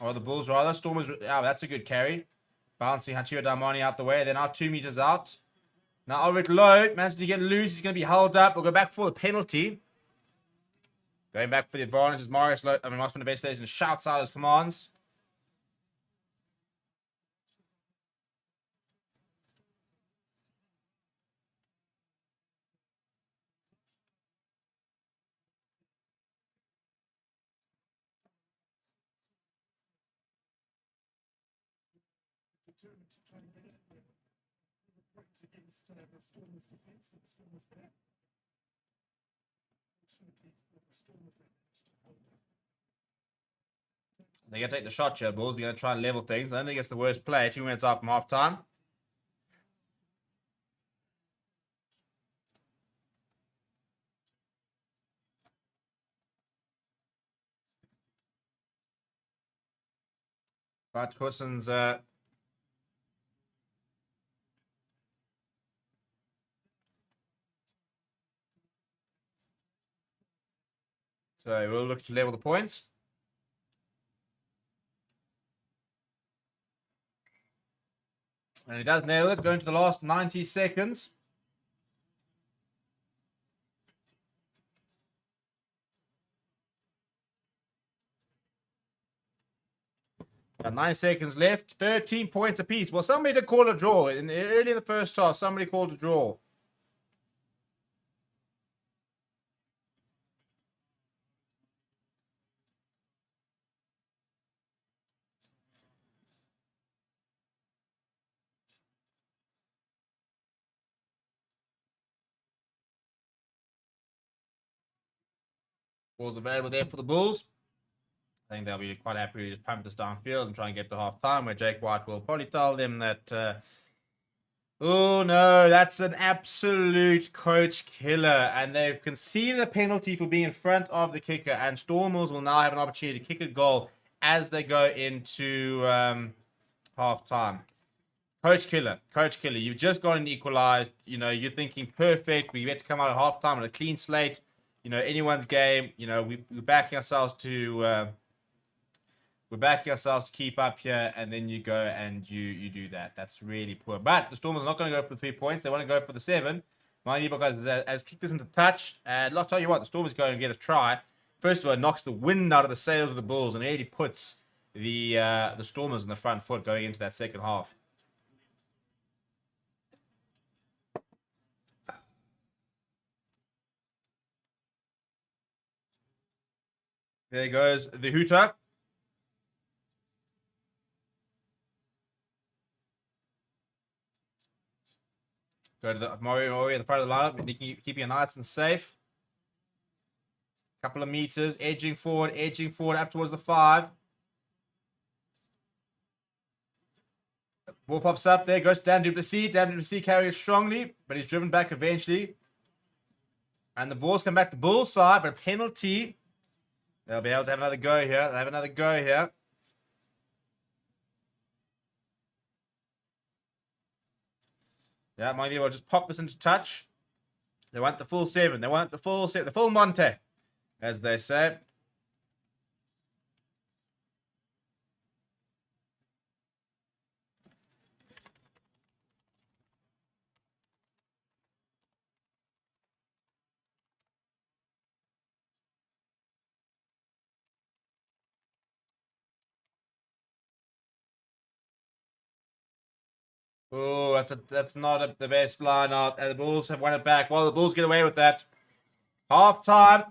Or the Bulls, rather. Stormers, that's a good carry. Bouncing Hachiro Damani out the way. They're now 2 meters out. Now Ulrich Lowe managed to get loose. He's going to be held up. We'll go back for the penalty. Going back for the advantage is Marius Lowe. Marius van der Best Station shouts out his commands. They're going to take the shot here, Bulls. They're going to try and level things. I don't think it's the worst play. 2 minutes out from half time. But Cousins, so we'll look to level the points. And he does nail it, going to the last 90 seconds. Got 9 seconds left, 13 points apiece. Well, somebody did call a draw. Early in the first half, somebody called a draw. Balls available there for the Bulls. I think they'll be quite happy to just pump this downfield and try and get to half time, where Jake White will probably tell them that, oh no, that's an absolute coach killer. And they've conceded a penalty for being in front of the kicker. And Stormers will now have an opportunity to kick a goal as they go into half time. Coach killer. You've just got an equalized. You know, you're thinking perfect. We get to come out at half time on a clean slate. You know, anyone's game. You know, we're backing ourselves to... we're backing ourselves to keep up here, and then you go and you do that. That's really poor. But the Stormers are not going to go for the 3 points. They want to go for the 7. Mind you, because as kicked this into touch, and I'll tell you what, the Stormers go and get a try. First of all, it knocks the wind out of the sails of the Bulls, and it really puts the Stormers on the front foot going into that second half. There goes the hooter. Go to the Mario at the front of the lineup, keeping it nice and safe. Couple of meters, edging forward up towards the 5. Ball pops up there, goes to Dan Duplessis. Dan Duplessis carrying it strongly, but he's driven back eventually. And the balls come back to Bull's side, but a penalty. They'll be able to have another go here. Yeah, mind you, we'll just pop this into touch. They want the full 7. They want the full 7, the full Monte, as they say. Oh, that's not the best line out, and the Bulls have won it back. Well, the Bulls get away with that. Half time.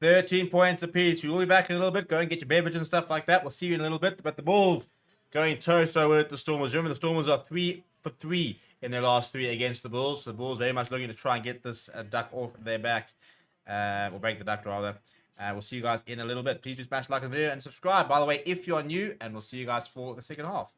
13 points apiece. We will be back in a little bit. Go and get your beverages and stuff like that. We'll see you in a little bit. But the Bulls going toe-to-toe with the Stormers. Remember, the Stormers are 3 for 3 in their last 3 against the Bulls. So the Bulls very much looking to try and get this duck off their back. Or break the duck, rather. We'll see you guys in a little bit. Please do smash like the video and subscribe, by the way, if you're new. And we'll see you guys for the second half.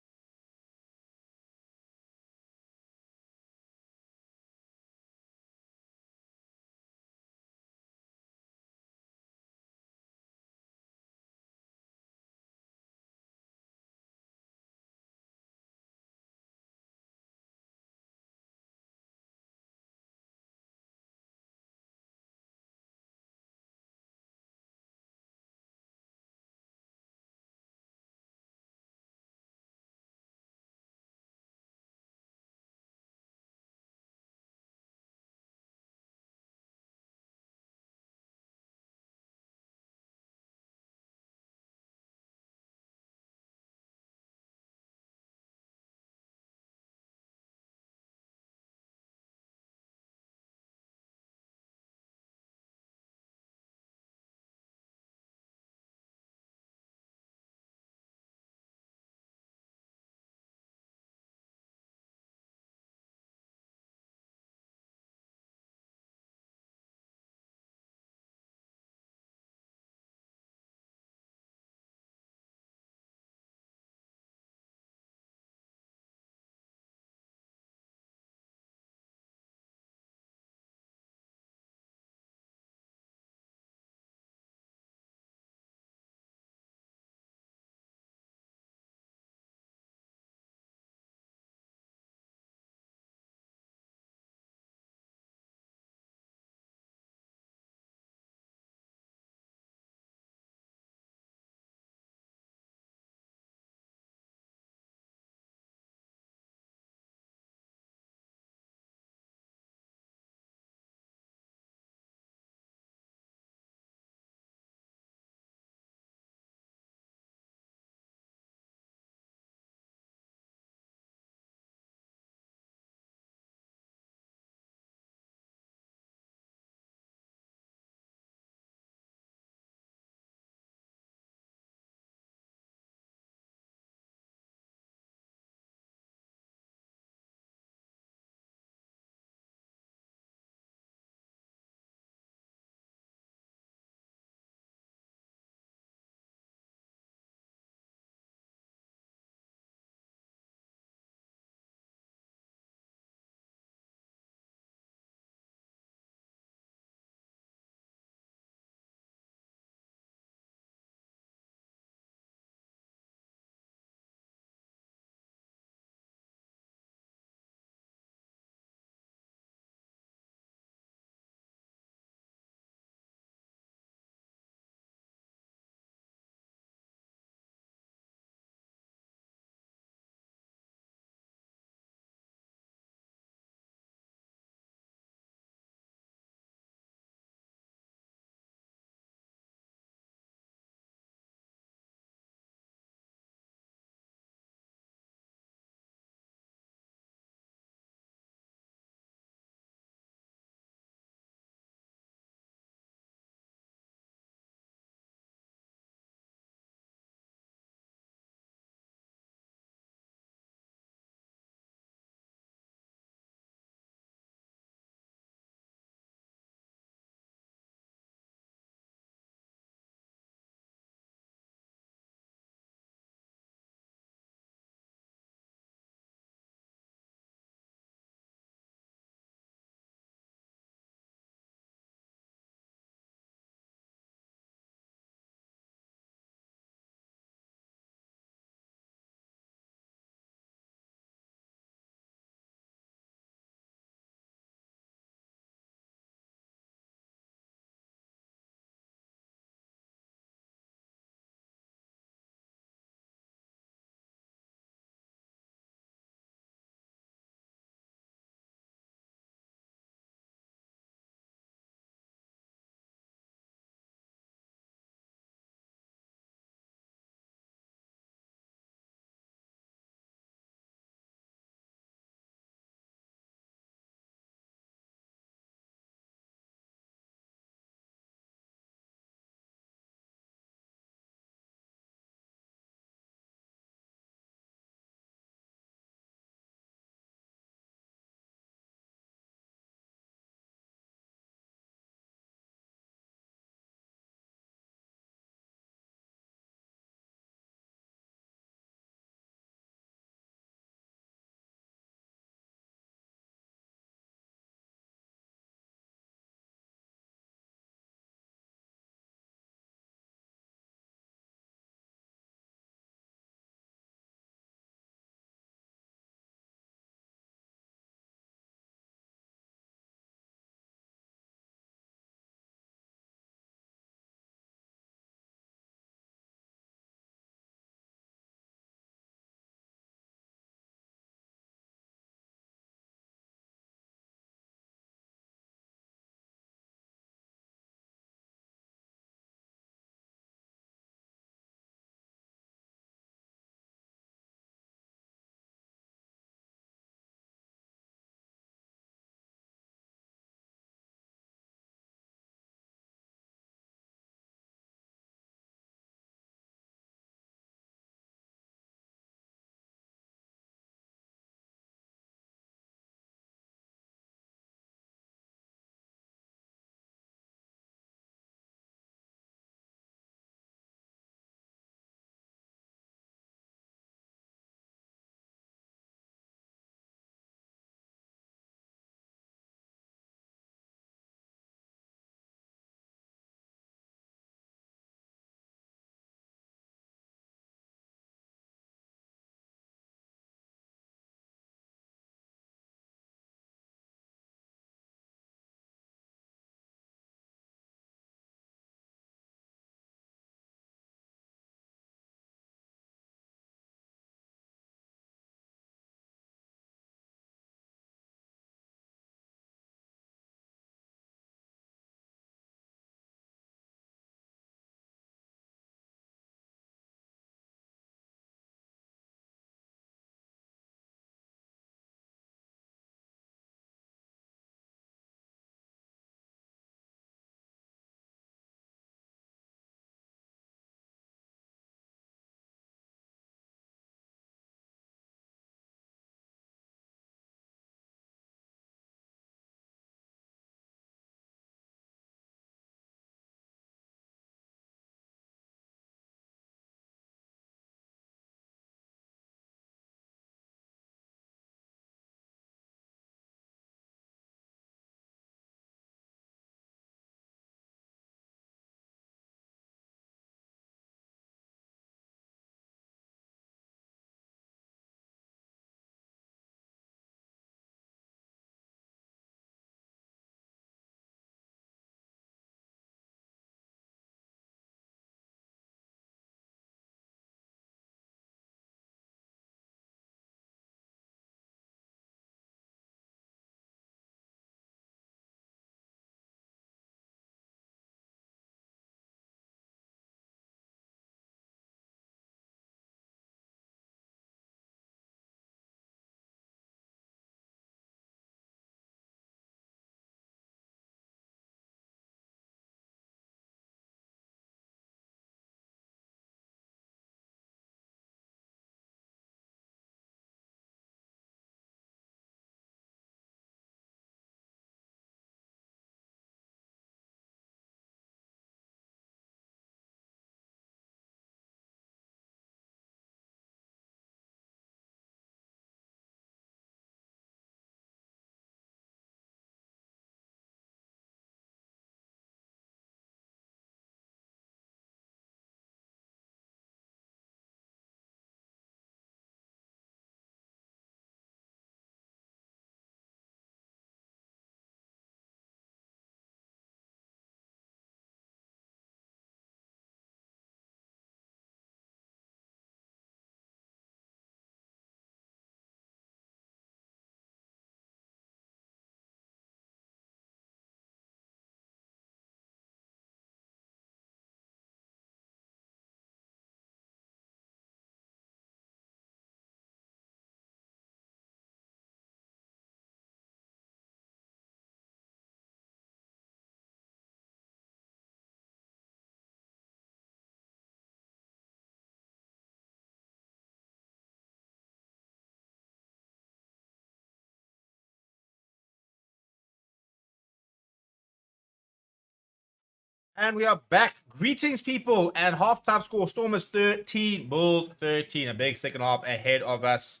And we are back. Greetings, people. And halftime score: Stormers 13, Bulls 13. A big second half ahead of us.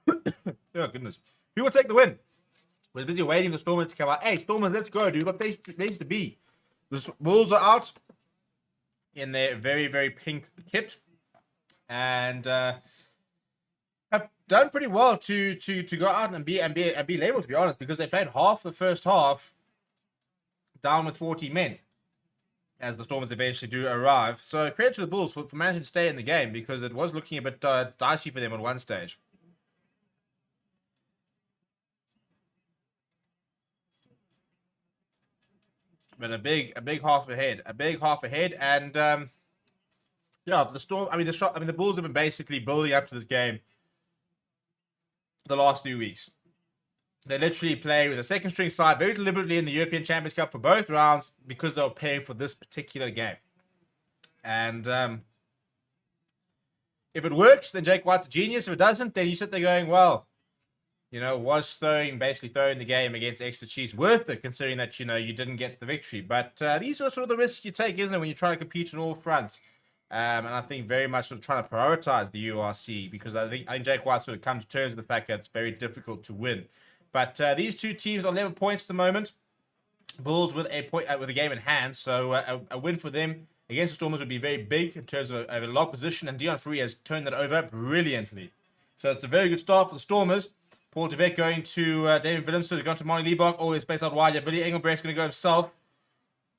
Oh, goodness. Who will take the win? We're busy waiting for Stormers to come out. Hey, Stormers, let's go, dude. What place to be? The Bulls are out in their very, very pink kit. And have done pretty well to go out and be labeled, to be honest, because they played half the first half down with 40 men as the Stormers eventually do arrive. So credit to the Bulls for managing to stay in the game, because it was looking a bit dicey for them at one stage. But a big half ahead, and yeah, the Bulls have been basically building up to this game the last few weeks. They literally play with a second string side very deliberately in the European Champions Cup for both rounds because they were paying for this particular game. And if it works, then Jake White's a genius. If it doesn't, then you sit there going, well, you know, was basically throwing the game against extra Chiefs worth it, considering that, you know, you didn't get the victory. But these are sort of the risks you take, isn't it, when you're trying to compete on all fronts. And I think very much sort of trying to prioritize the URC, because I think Jake White sort of come to terms with the fact that it's very difficult to win. But these two teams are level points at the moment. Bulls with a point with a game in hand, so a win for them against the Stormers would be very big in terms of a lock position, and Dion Free has turned that over brilliantly. So it's a very good start for the Stormers. Paul de Vet going to Damien Willemse. They're going to Monty Liebach. Always space out wide. Yeah, Billy Engelbrecht's going to go himself.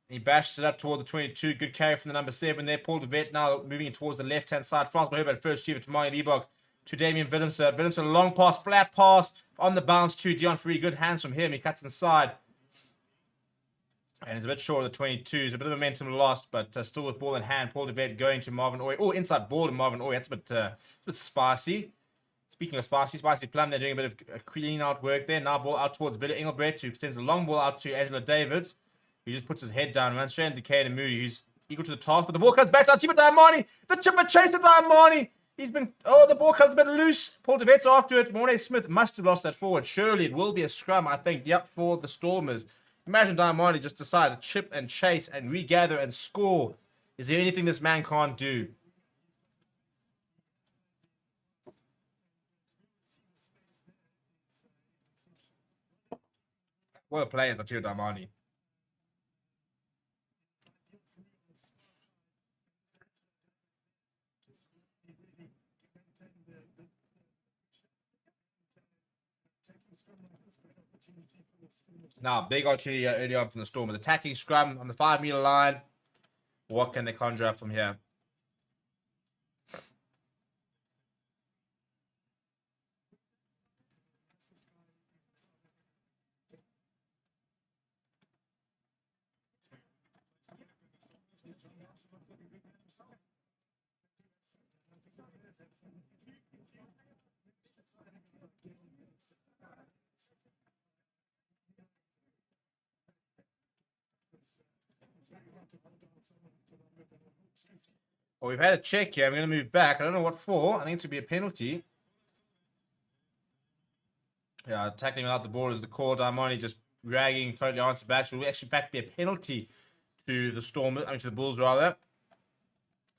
He bashes it up toward the 22. Good carry from the number 7 there. Paul de Vet now moving towards the left-hand side. Franz Mahubert first receiver to Monty Liebach to Damien Willemse. Willemse a long pass, flat pass on the bounce to Dion Free. Good hands from him. He cuts inside. And he's a bit short of the 22. It's a bit of momentum lost, but still with ball in hand. Paul de Vet going to Marvin Oy. Oh, inside ball to Marvin Oy. That's a bit spicy. Speaking of Spicy Plum, they're doing a bit of clean out work there. Now ball out towards Billy Engelbrecht, who sends a long ball out to Angelo Davids, who just puts his head down and runs straight into Caden Moody, who's equal to the task. But the ball comes back to Chipa Diamani. The chipper chaser Diamani. The ball comes a bit loose. Paul de Vet's after it. Mornay Smith must have lost that forward. Surely it will be a scrum, I think, yep, for the Stormers. Imagine Diamani just decide to chip and chase and regather and score. Is there anything this man can't do? What a player is Achille Diamani. Now, big Archie early on from the Stormers. Attacking scrum on the 5-meter line. What can they conjure up from here? Well, we've had a check here. I'm going to move back. I don't know what for. I think it's going to be a penalty. Yeah, tackling without the ball is the call. Diamani just dragging totally answer back. So it will actually, in fact, be a penalty to the Stormers. I mean, to the Bulls, rather.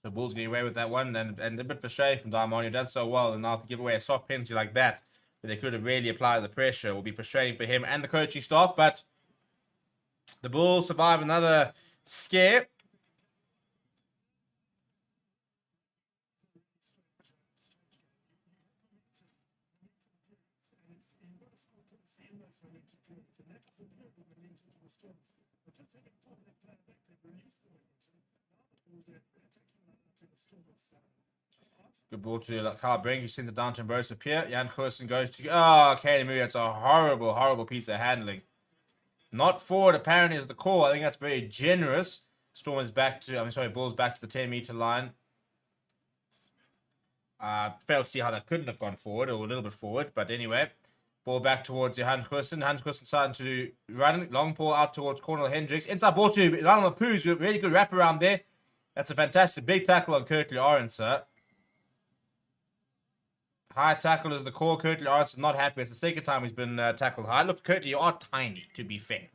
The Bulls getting away with that one. And a bit frustrating from Diamani, who done so well. And now to give away a soft penalty like that, where they could have really applied the pressure, will be frustrating for him and the coaching staff. But the Bulls survive another scare. Good ball to Carl Brink, who sends it down to Ambrose Pierre. Jan Goosen goes to... Oh, Kaden Moody. That's a horrible, horrible piece of handling. Not forward, apparently, is the call. I think that's very generous. Stormers back to... Bulls back to the 10-meter line. Failed to see how that couldn't have gone forward, or a little bit forward. But anyway, ball back towards Johan Goosen. Johan Goosen starting to run. Long ball out towards Cornel Hendricks. Inside ball to Ronald Mapoos. Really good wrap around there. That's a fantastic big tackle on Kirkley Orenser. High tackle is the call. Kirkley Orenser not happy. It's the second time he's been tackled high. Look, Kirkley, you are tiny, to be fair.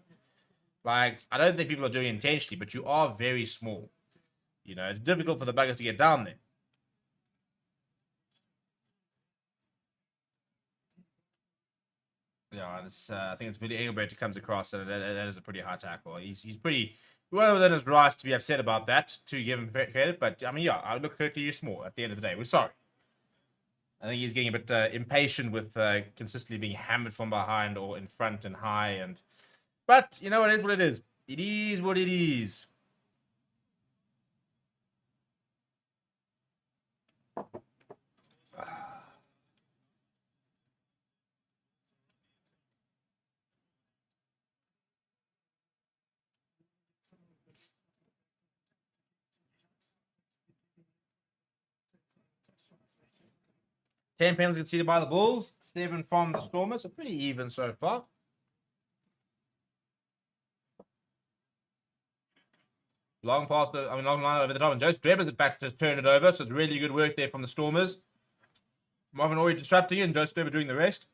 Like, I don't think people are doing it intentionally, but you are very small. You know, it's difficult for the buggers to get down there. Yeah, it's, I think it's Billy Engelbert who comes across, and that is a pretty high tackle. He's pretty well within his rights to be upset about that, to give him credit. But, I mean, yeah, I look Kirkley small at the end of the day. We're sorry. I think he's getting a bit impatient with consistently being hammered from behind or in front and high. But, you know, it is what it is. It is what it is. Ten penalties conceded by the Bulls, 7 from the Stormers. So pretty even so far. Long pass, long line over the top, and Joe Streber's in fact just turned it over. So it's really good work there from the Stormers. Marvin Ory disrupting it, and Joe Streber doing the rest.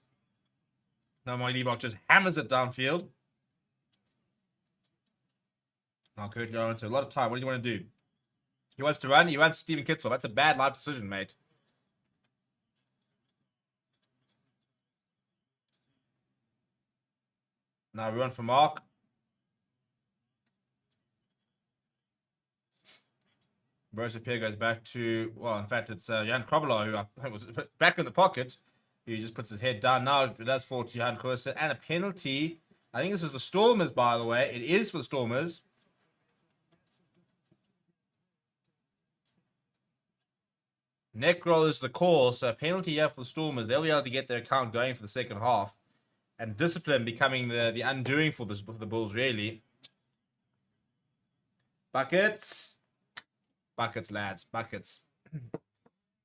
Now my Liebach just hammers it downfield. Now Kurt Lawrence, a lot of time. What does he want to do? He wants to run. He runs Steven Kitzel. That's a bad life decision, mate. Now we run for Mark. Brosa Pierre goes back to, well, in fact, it's Jan Krobler, who I think was back in the pocket. He just puts his head down. Now it does fall to Jan Krobler. And a penalty. I think this is the Stormers, by the way. It is for the Stormers. Neck roll is the call, so a penalty here for the Stormers. They'll be able to get their account going for the second half. And discipline becoming the undoing for the Bulls, really. Buckets. Buckets, lads. Buckets.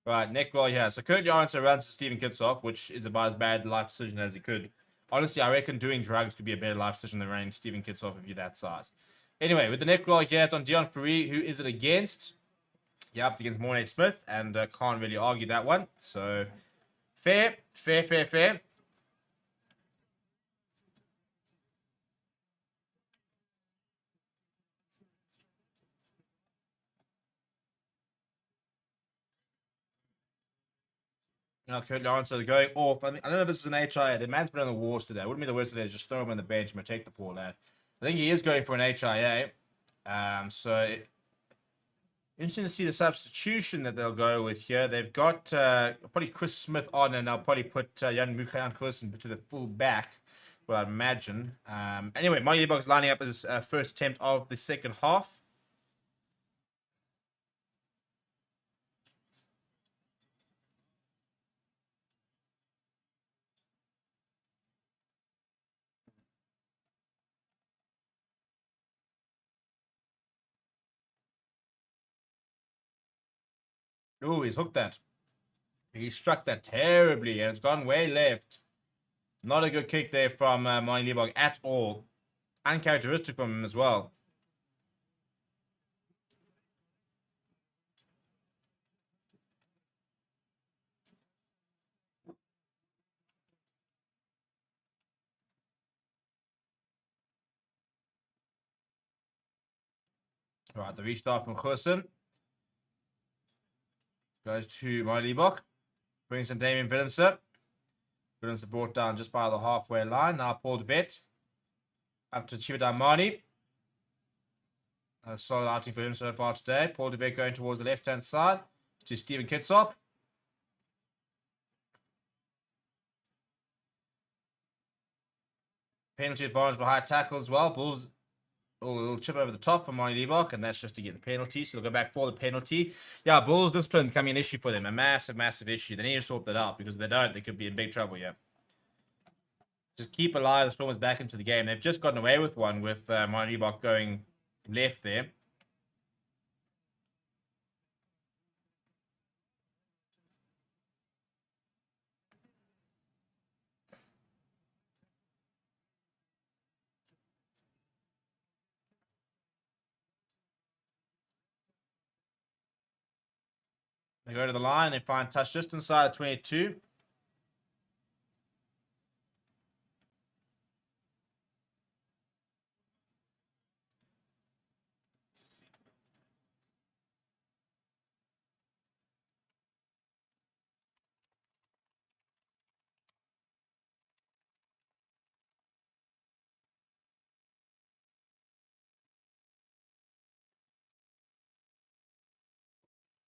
Right, neck roll here. So Kurt Janssen runs to Steven Kitsoff, which is about as bad life decision as he could. Honestly, I reckon doing drugs could be a better life decision than running Steven Kitsoff if you're that size. Anyway, with the neck roll here, it's on Dion Ferree. Who is it against? Yeah, it's against Mornay Smith, and can't really argue that one. So, fair. Now, Kurt Lawrence are going off. I don't know if this is an HIA. The man's been on the wars today. It wouldn't be the worst today. Just throw him on the bench and take the poor lad. I think he is going for an HIA. Interesting to see the substitution that they'll go with here. They've got probably Chris Smith on, and they'll probably put Jan Mukhan Kursen to the full back, well, I'd imagine. Anyway, Monty Liebach is lining up his first attempt of the second half. Oh, he's hooked that. He struck that terribly, and it's gone way left. Not a good kick there from Monty Liebach at all. Uncharacteristic from him as well. Right, the restart from Kursen. Goes to Monty Liebach. Brings in Damien Willemse. Willemse brought down just by the halfway line. Now Paul de Vet. Up to Chividamani. A solid outing for him so far today. Paul de Vet going towards the left-hand side to Steven Kitsoff. Penalty advantage for high tackle as well. Bulls, a little chip over the top for Monty Liebach, and that's just to get the penalty. So they'll go back for the penalty. Yeah, Bulls discipline becoming an issue for them. A massive, massive issue. They need to sort that out, because if they don't, they could be in big trouble here. Just keep an eye on the Stormers back into the game. They've just gotten away with one with Monty Liebach going left there. They go to the line. They find touch just inside 22.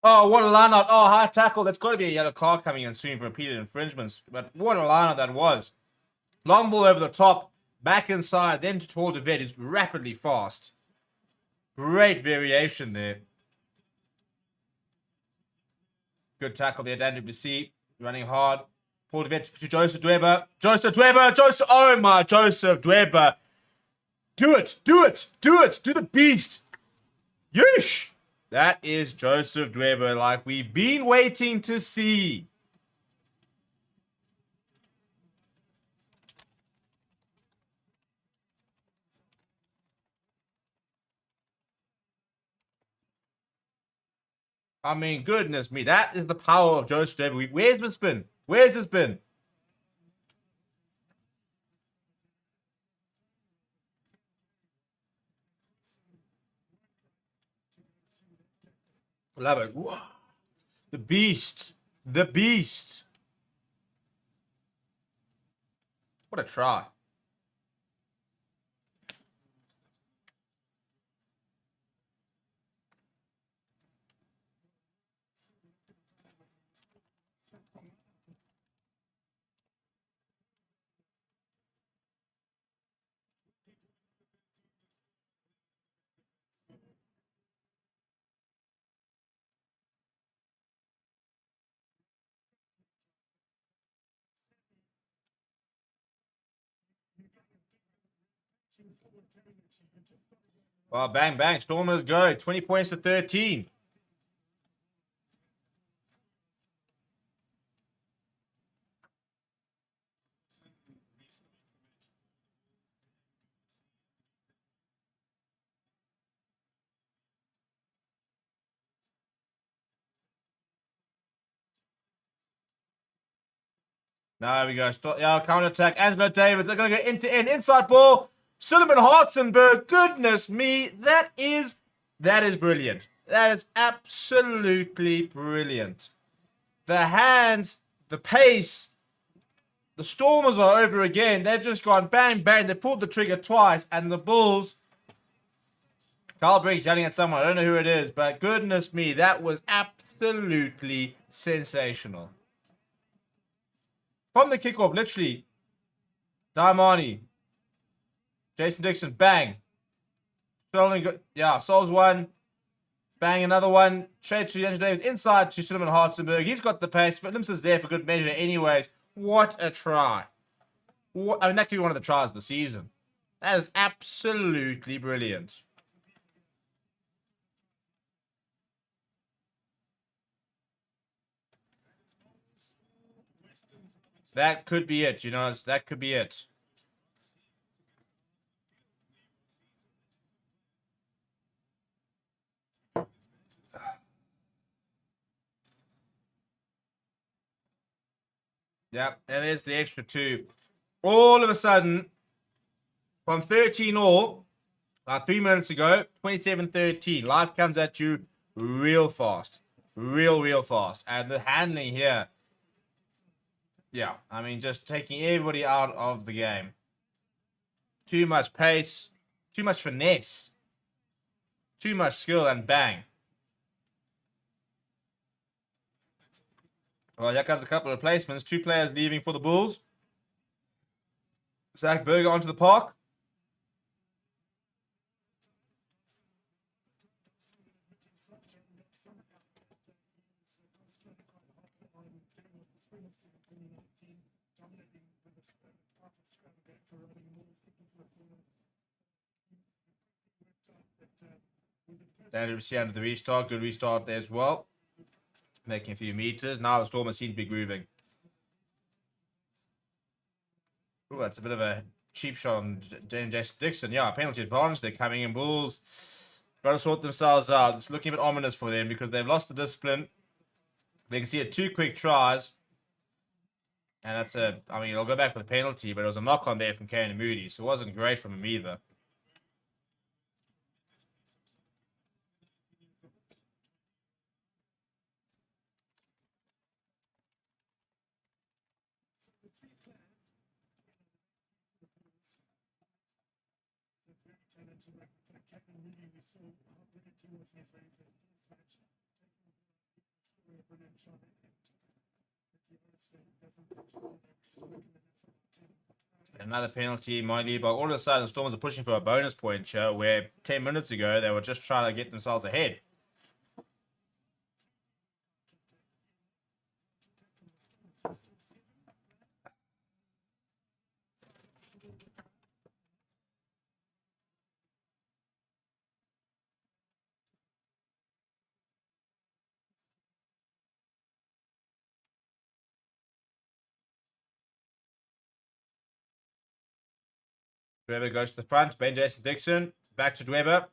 Oh, what a line-out. Oh, high tackle. That's got to be a yellow card coming in soon for repeated infringements. But what a line-out that was. Long ball over the top, back inside, then towards the vet is rapidly fast. Great variation there. Good tackle there, Dan WC. Running hard. Paul the vet to Joseph Dweber. Joseph Dweber. Joseph. Oh my, Joseph Dweber. Do it. Do it. Do it. Do the beast. Yeesh. That is Joseph Dweber, like we've been waiting to see. I mean, goodness me, that is the power of Joseph Dweber. Where's the spin? Where's his spin? Love it. Whoa. The beast. The beast. What a try. Well, bang, bang. Stormers go. 20 points to 13. Now we go. Yeah, counter attack. Angelo Davis. They're going to go into inside ball. Sullivan Hartzenberg. Goodness me. That is brilliant. That is absolutely brilliant. The hands, the pace. The Stormers are over again. They've just gone bang, bang. They pulled the trigger twice. And the Bulls. Carl Briggs yelling at someone. I don't know who it is. But goodness me. That was absolutely sensational. From the kickoff, literally. Daimani. Jason Dixon, bang. Souls one. Bang, another one. Straight to Angelo Davis. Inside to Sullivan Hartzenberg. He's got the pace. Phillips is there for good measure anyways. What a try. I mean, that could be one of the tries of the season. That is absolutely brilliant. That could be it, you know. That could be it. Yep, and there's the extra two. All of a sudden, from 13 all, 3 minutes ago, 27-13. Life comes at you real fast. Real fast. And the handling here, yeah, I mean, just taking everybody out of the game. Too much pace, too much finesse, too much skill, and bang. Well, here comes a couple of replacements. 2 players leaving for the Bulls. Zach Berger onto the park. Daniel WC under the restart. Good restart there as well. Making a few meters. Now the Stormers seem to be grooving. Oh, that's a bit of a cheap shot on Jason Dixon. Yeah, penalty advantage. They're coming in. Bulls got to sort themselves out. It's looking a bit ominous for them because they've lost the discipline. They can see it 2 quick tries. And that's I mean, they'll go back for the penalty, but it was a knock on there from Kane and Moody, so it wasn't great from him either. Another penalty, Miley, but all of a sudden Stormers are pushing for a bonus point here, where 10 minutes ago they were just trying to get themselves ahead. Dweber goes to the front, Ben Jason Dixon, back to Dweber.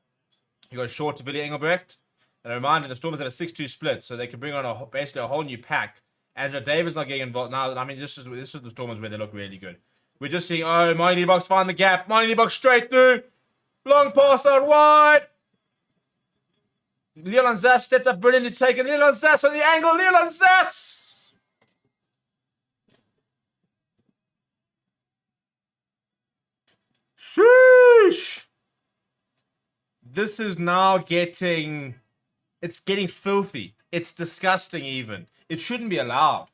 He goes short to Billy Engelbrecht. And a reminder, the Stormers have a 6-2 split, so they can bring on basically a whole new pack. Angela Davis not getting involved now. I mean, this is the Stormers where they look really good. We're just seeing, oh, Mighty Box find the gap. Mighty Box straight through. Long pass out wide. Leon Zass stepped up brilliantly to take it. Leon Zass on the angle. Leon Zass! Sheesh! This is now getting... It's getting filthy. It's disgusting even. It shouldn't be allowed.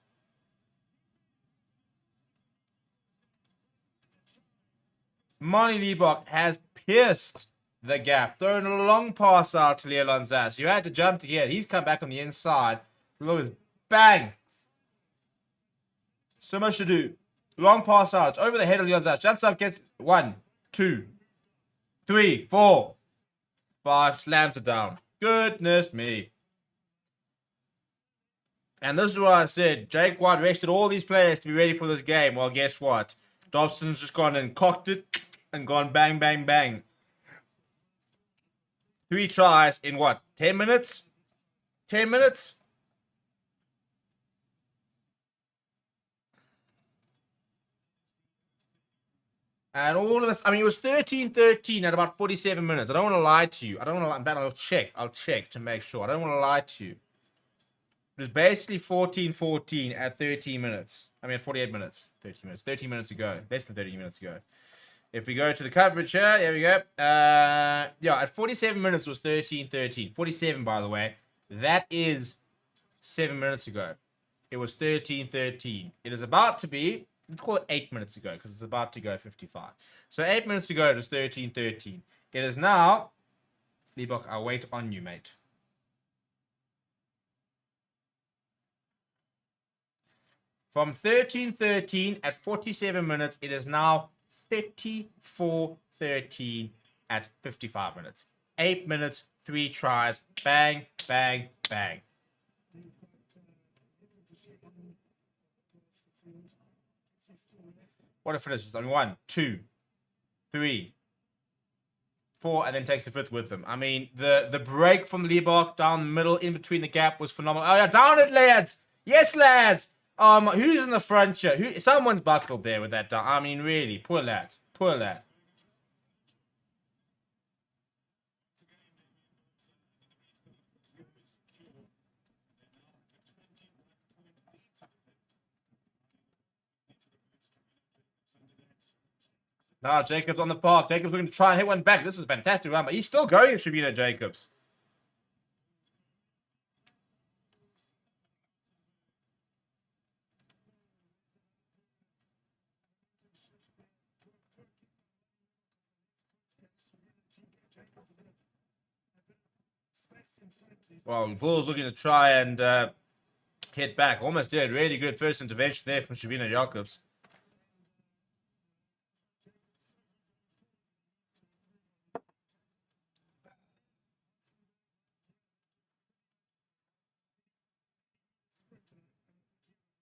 Monty Liebach has pierced the gap. Throwing a long pass out to Leon Zass. You had to jump to get it. He's come back on the inside. Look at this. Bang! So much to do. Long pass out. It's over the head of Leon Zass. Jumps up, gets 1, 2, 3, 4, 5. Slams it down. Goodness me. And this is what I said. Jake White rested all these players to be ready for this game. Well, guess what? Dobson's just gone and cocked it and gone bang, bang, bang. 3 tries in what? 10 minutes? 10 minutes? And all of this, I mean, it was 13-13 at about 47 minutes. I don't want to lie to you. I don't want to lie. In fact, I'll check to make sure. I don't want to lie to you. It was basically 14-14 at 13 minutes. I mean, at 48 minutes. 13 minutes. 13 minutes ago. Less than 30 minutes ago. If we go to the coverage here, there we go. Yeah, at 47 minutes was 13-13. 47, by the way. That is 7 minutes ago. It was 13-13. It is about to be... Let's call it 8 minutes ago because it's about to go 55. So 8 minutes ago, it was 13-13. It is now... Liebach, I'll wait on you, mate. From 13-13 at 47 minutes, it is now 34-13 at 55 minutes. 8 minutes, 3 tries. Bang, bang, bang. What a finish. I mean, 1, 2, 3, 4, and then takes the 5th with them. I mean, the break from Liebach down the middle, in between the gap, was phenomenal. Oh, yeah, down it, lads! Yes, lads! Who's in the front here? Someone's buckled there with that down. I mean, really, poor lad. Poor lad. Now Jacobs on the park. Jacobs looking to try and hit one back. This is a fantastic run, but he's still going, Shabina Jacobs. Well, Bull's looking to try and hit back. Almost did. Really good first intervention there from Shabina Jacobs.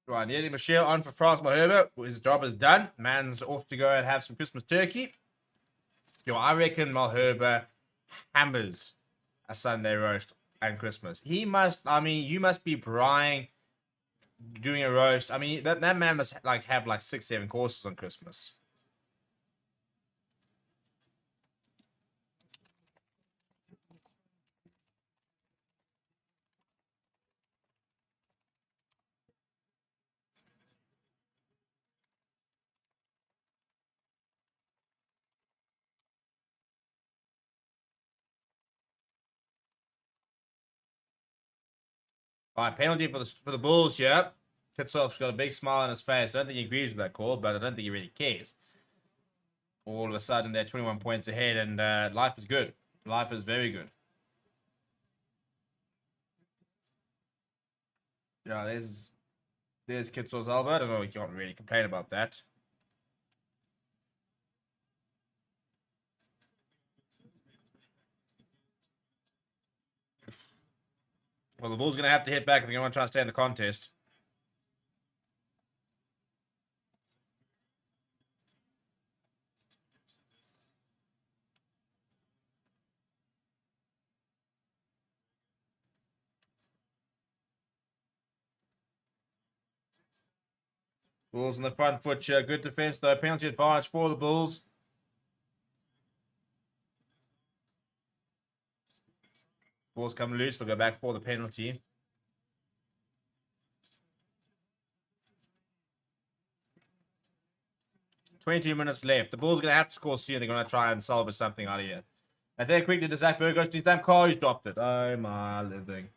Right, nearly Michelle on for France Malherbe. His job is done. Man's off to go and have some Christmas turkey. Yo, I reckon Malherbe hammers a Sunday roast and Christmas. He must, I mean, you must be Brian doing a roast. I mean, that man must have 6, 7 courses on Christmas. All right, penalty for the Bulls here. Kitsov's got a big smile on his face. I don't think he agrees with that call, but I don't think he really cares. All of a sudden, they're 21 points ahead, and life is good. Life is very good. Yeah, there's Kitsov's elbow. I don't know. You can't really complain about that. Well, the Bulls are going to have to hit back if they want to try and stay in the contest. Bulls in the front foot here. Good defense, though. Penalty advantage for the Bulls. Bulls come loose. They'll go back for the penalty. "22 minutes left. The Bulls are going to have to score soon. They're going to try and salvage something out of here. I take quickly to Zach Burgos. To Sam Carr, he's dropped it. Oh, my living.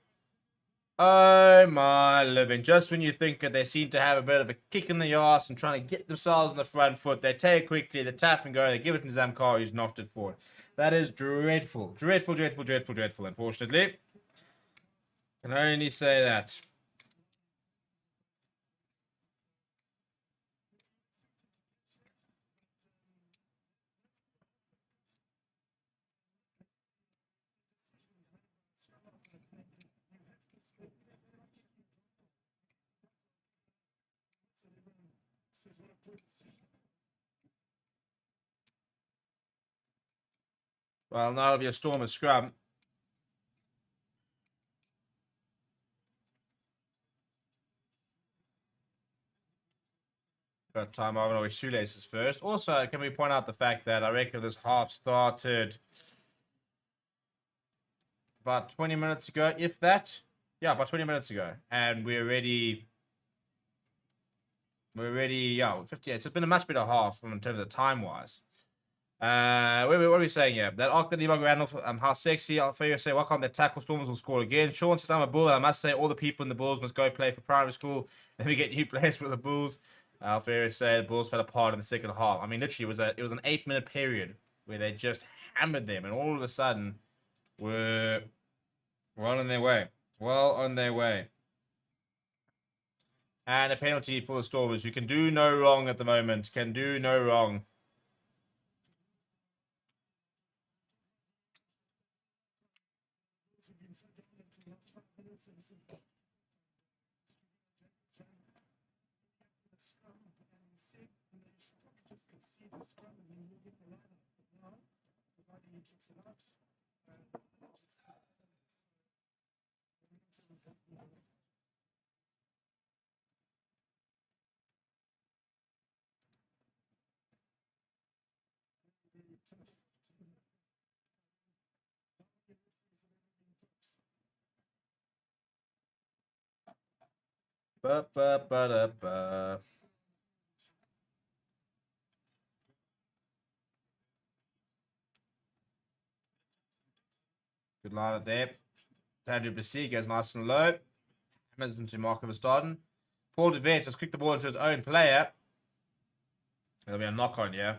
Oh, my living. Just when you think that they seem to have a bit of a kick in the arse and trying to get themselves on the front foot, they take quickly, they tap and go, they give it to Zamkar, who's knocked it forward. That is dreadful. Dreadful, dreadful, dreadful, dreadful, unfortunately. Can only say that. Well, now it'll be a Storm of scrum. Got time over always shoelaces first. Also, can we point out the fact that I reckon this half started about 20 minutes ago, if that. Yeah, about 20 minutes ago. And we're already, yeah, 58. So it's been a much better half in terms of time-wise. What are we saying here? That arc that Lebog ran off, how sexy. I'll figure say, why can't the tackle Stormers will score again? Sean says I'm a Bull, and I must say all the people in the Bulls must go play for primary school. Then we get new players for the Bulls. Alfair said the Bulls fell apart in the second half. I mean, literally, it was an 8-minute period where they just hammered them, and all of a sudden, were well on their way. Well on their way. And a penalty for the Stormers, who can do no wrong at the moment. Can do no wrong. Ba-ba-ba-da-ba. Good line up there. Andrew Bassi goes nice and low. Hammers into Marco Verstappen. Paul DeVet just kicked the ball into his own player. There'll be a knock on, yeah.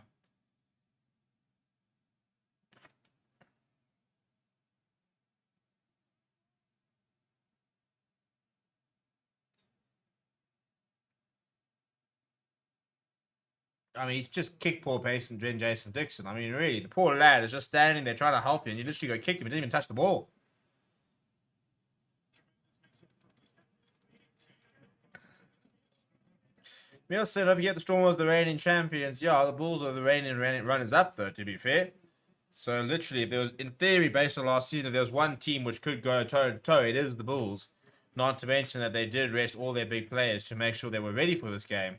I mean, he's just kicked Paul Pace and then Jason Dixon. I mean, really, the poor lad is just standing there trying to help you, and you literally go kick him. He didn't even touch the ball. Miel said over here the Stormers the reigning champions. Yeah, the Bulls are the reigning runners-up, though, to be fair. So, literally, if there was, in theory, based on last season, if there was one team which could go toe-to-toe, it is the Bulls. Not to mention that they did rest all their big players to make sure they were ready for this game.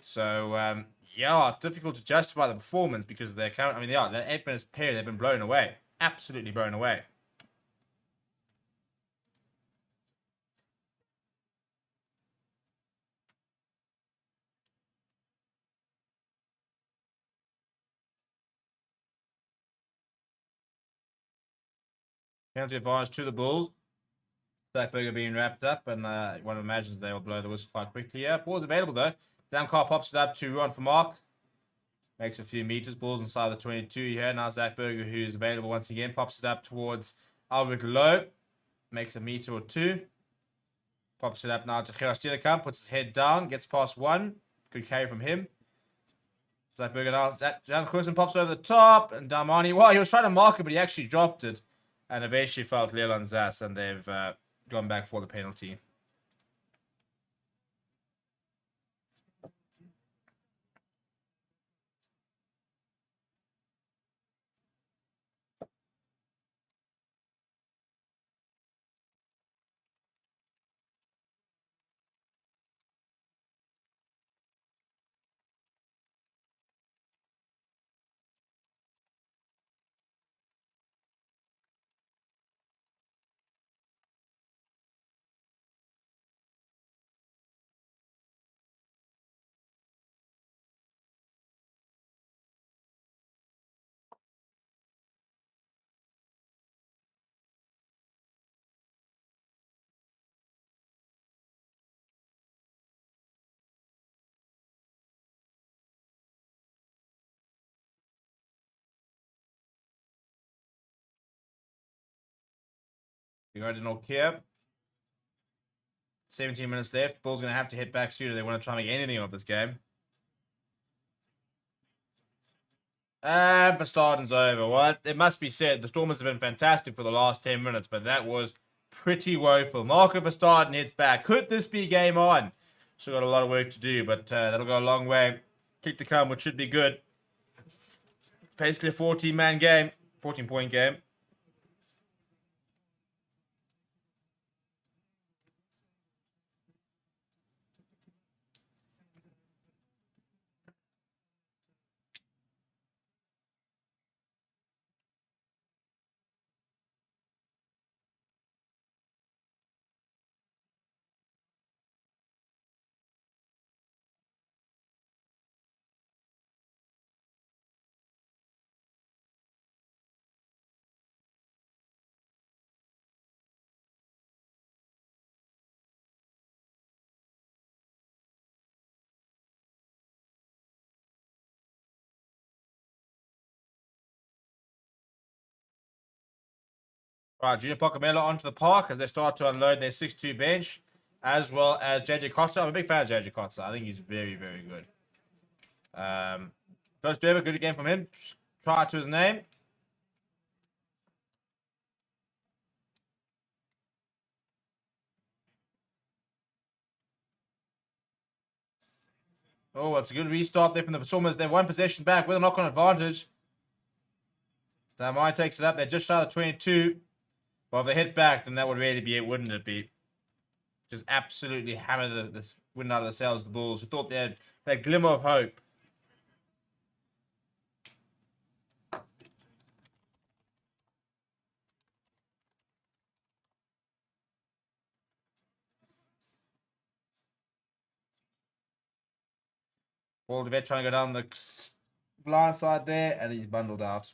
So, yeah, it's difficult to justify the performance because they're current. I mean, they are. That 8 minutes period, they've been blown away. Absolutely blown away. Penalty advantage to the Bulls. That burger being wrapped up, and one imagines they will blow the whistle quite quickly. Yeah, ball's available though. Damcar pops it up to Ruan for Mark. Makes a few meters. Ball's inside the 22 here. Now Zach Berger, who's available once again, pops it up towards Albert Low. Makes a meter or two. Pops it up now to Gerard Stielenkamp. Puts his head down. Gets past one. Good carry from him. Zach Berger now. Jan Goosen pops over the top. And Damani, well, he was trying to mark it, but he actually dropped it. And eventually felt Leland Zas, and they've gone back for the penalty. Regarding Nokia. 17 minutes left. Bull's going to have to hit back soon if they want to try and make anything of this game. And Verstaden's over. What? It must be said, the Stormers have been fantastic for the last 10 minutes, but that was pretty woeful. Marco Verstaden hits back. Could this be game on? Still got a lot of work to do, but that'll go a long way. Kick to come, which should be good. Basically a 14-man game. 14-point game. Right, Junior Pocamelo onto the park as they start to unload their 6-2 bench, as well as JJ Kotza. I'm a big fan of JJ Kotza. I think he's very, very good. First ever, good game from him. Try to his name. Oh, it's a good restart there from the Stormers. They're one possession back with a knock-on advantage. Damai takes it up. They're just shy of 22. Well, if they hit back, then that would really be it, wouldn't it be? Just absolutely hammer the wind out of the sails of the Bulls, who thought they had that glimmer of hope. Waldevet trying to go down the blind side there, and he's bundled out.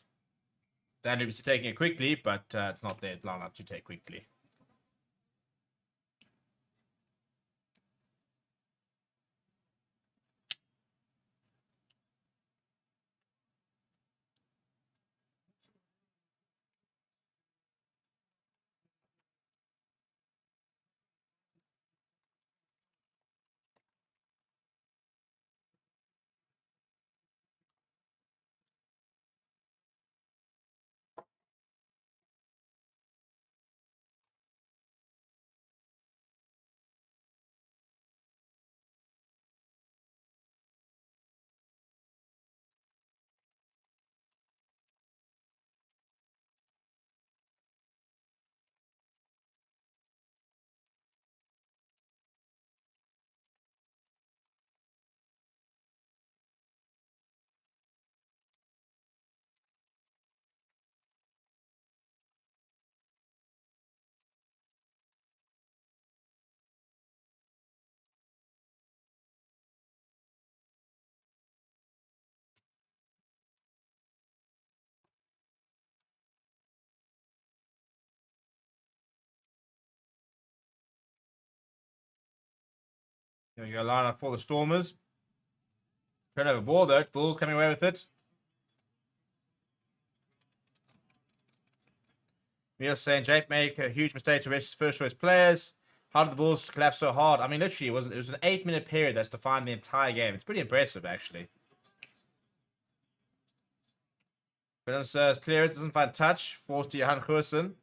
Danube is taking it quickly, but it's not there. It's long enough to take quickly. Here we go, line up for the Stormers. Turnover ball though. Bulls coming away with it. Neil saying Jake made a huge mistake to reach his first choice players. How did the Bulls collapse so hard? I mean, literally, it was an 8-minute period that's defined the entire game. It's pretty impressive, actually. Willem says clearance doesn't find touch. Forced to Johan Goosen.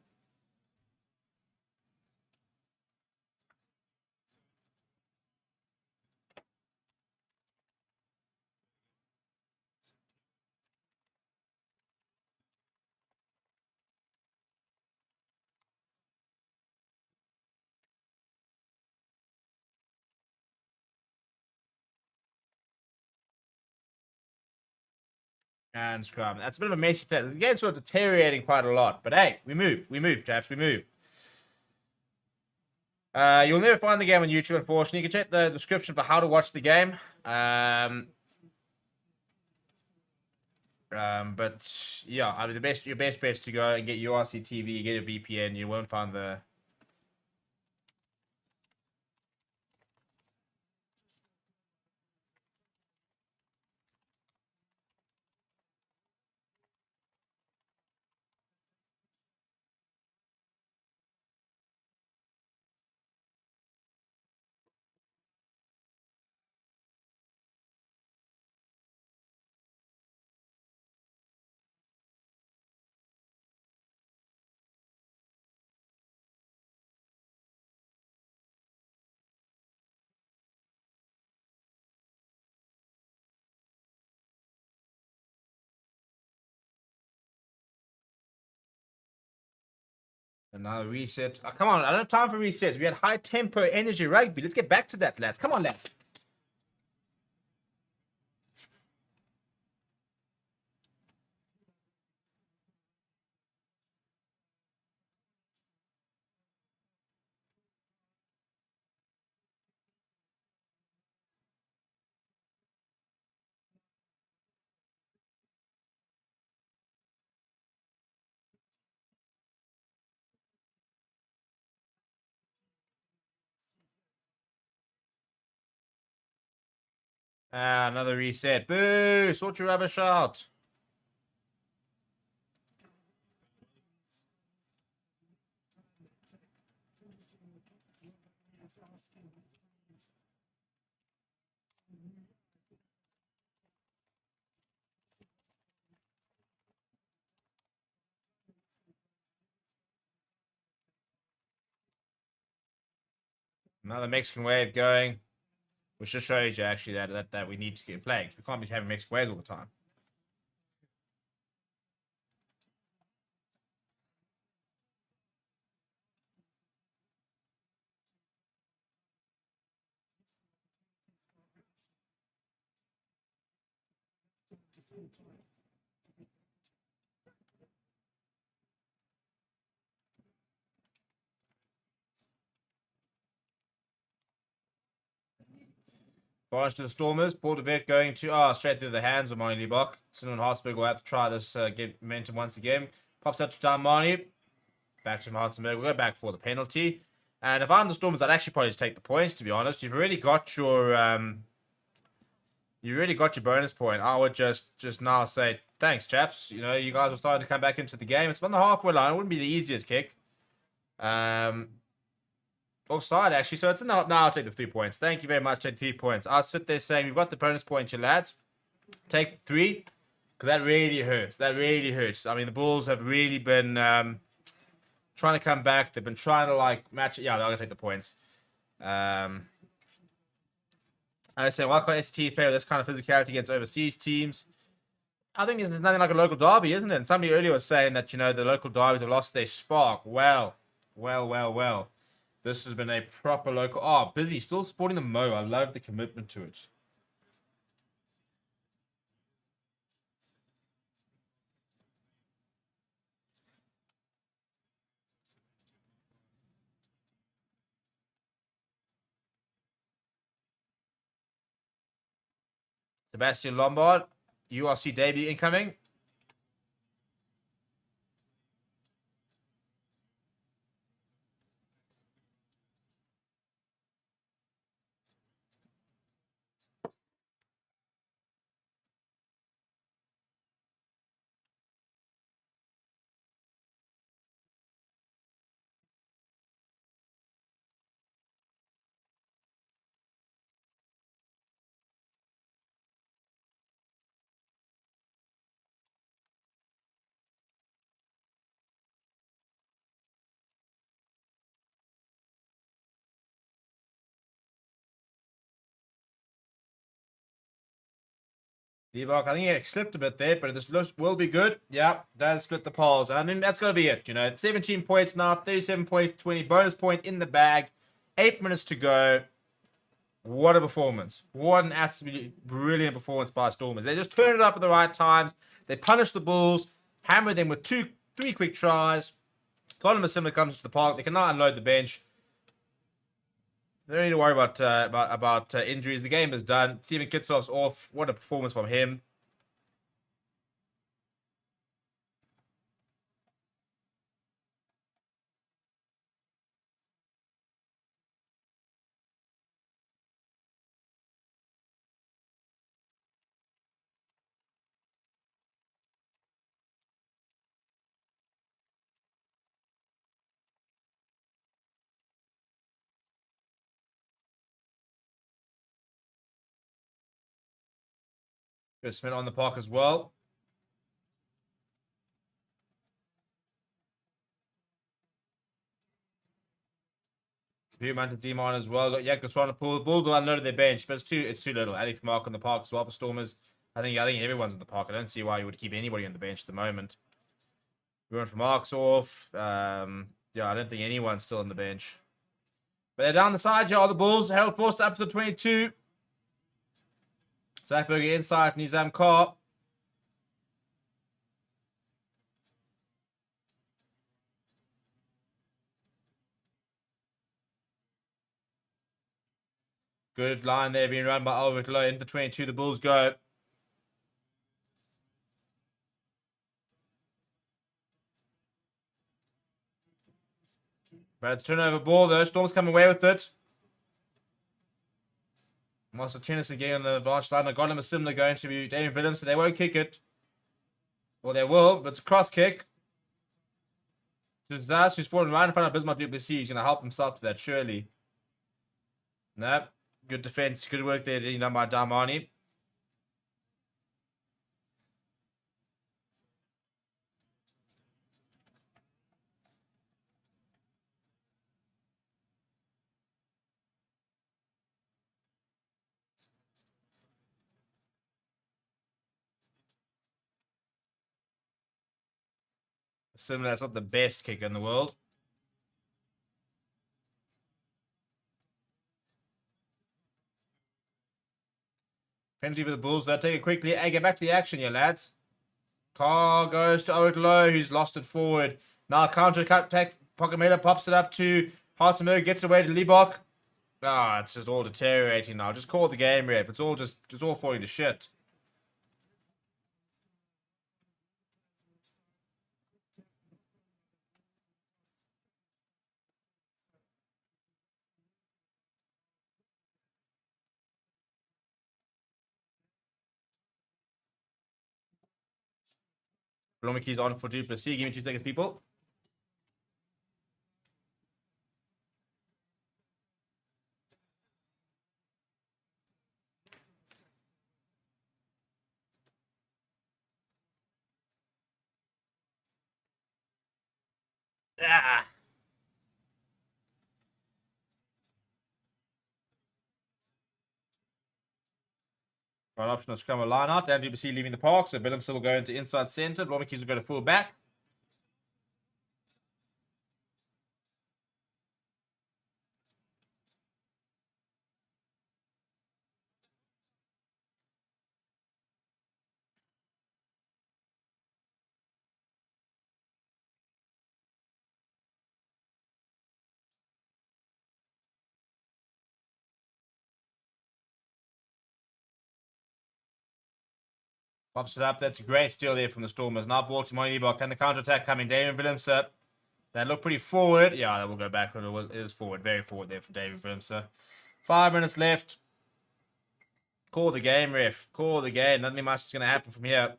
And scrum. That's a bit of a messy play. The game's sort of deteriorating quite a lot. But hey, we move, chaps. We move. You'll never find the game on YouTube, unfortunately. You can check the description for how to watch the game. But yeah, I mean, your best bet is to go and get URC TV, get a VPN. You won't find the. Another reset. Oh, come on, I don't have time for resets. We had high tempo energy rugby. Let's get back to that, lads. Come on, lads. Another reset. Boo! Sort your rubbish out. Another Mexican wave going. Which just shows you actually that we need to get playing. We can't be having mixed waves all the time. Barge to the Stormers. Paul de Vet going to straight through the hands of Marnie Liebach. Sinan Hartsberg will have to try this get momentum once again. Pops out to down Marnie. Back to Hartsberg. We'll go back for the penalty. And if I'm the Stormers, I'd actually probably just take the points, to be honest. You've already got your bonus point. I would just now say thanks, chaps. You know, you guys are starting to come back into the game. It's on the halfway line. It wouldn't be the easiest kick. Offside, actually. So it's now I'll take the 3 points. Thank you very much. Take 3 points. I'll sit there saying we've got the bonus point, you lads. Take 3. Because that really hurts. That really hurts. I mean, the Bulls have really been trying to come back. They've been trying to, like, match it. Yeah, they're going to take the points. I say, why can't STs play with this kind of physicality against overseas teams? I think there's nothing like a local derby, isn't it? And somebody earlier was saying that, you know, the local derbies have lost their spark. Well. This has been a proper local. Oh, Busy. Still sporting the Mo. I love the commitment to it. Sebastian Lombard. URC debut incoming. Liebach, I think he slipped a bit there, but this will be good. Yeah, does split the polls. And I think that's going to be it. 17 points now, 37 points, 20. Bonus point in the bag. 8 minutes to go. What a performance. What an absolutely brilliant performance by Stormers. They just turned it up at the right times. They punished the Bulls, hammered them with 3 quick tries. Colin Masimla comes to the park. They can now unload the bench. They don't need to worry about injuries. The game is done. Steven Kitsov's off. What a performance from him. Good Smith on the park as well. Superior amount of team on as well. Got Yankos on the pool. Bulls will unload their bench, but it's too little. Alex Mark on the park as well for Stormers. I think everyone's in the park. I don't see why you would keep anybody on the bench at the moment. Ruin for Marks off. Yeah, I don't think anyone's still on the bench. But they're down the side here. All the Bulls. Harold forced up to the 22. Zachberger inside. Nizam Carr. Good line there being run by Albert Lowe into the 22. The Bulls go. But it's turnover ball though. Storm's coming away with it. Master Tennyson getting on the advantage line. I got him a similar going to be Damian Williams, so they won't kick it. Well, they will, but it's a cross kick. Zaz, who's falling right in front of Bismarck Duplessis, he's going to help himself to that, surely. Nope. Good defense. Good work there done by Darmani. Similar, that's not the best kicker in the world. Penalty for the Bulls. They'll take it quickly. Hey, get back to the action here, lads. Carr goes to Owen Lowe, who's lost it forward. Now counter attack. Pocket Miller pops it up to Hartzenberg, gets away to Liebach. Ah, it's just all deteriorating now. Just call the game rep. It's all falling to shit. Blomicky's on for Duplessis. Give me 2 seconds, people. Ah. An option of scrum or line out. And Duplessis leaving the park. So Billemson will go into inside centre. Blomicky's will go to full back. Pops it up. That's a great steal there from the Stormers. Now ball to Moinibok. And the counter attack coming. David Willemser. That look pretty forward. Yeah, that will go backward. It is forward. Very forward there for David Willemser. 5 minutes left. Call the game, ref. Call the game. Nothing much is going to happen from here.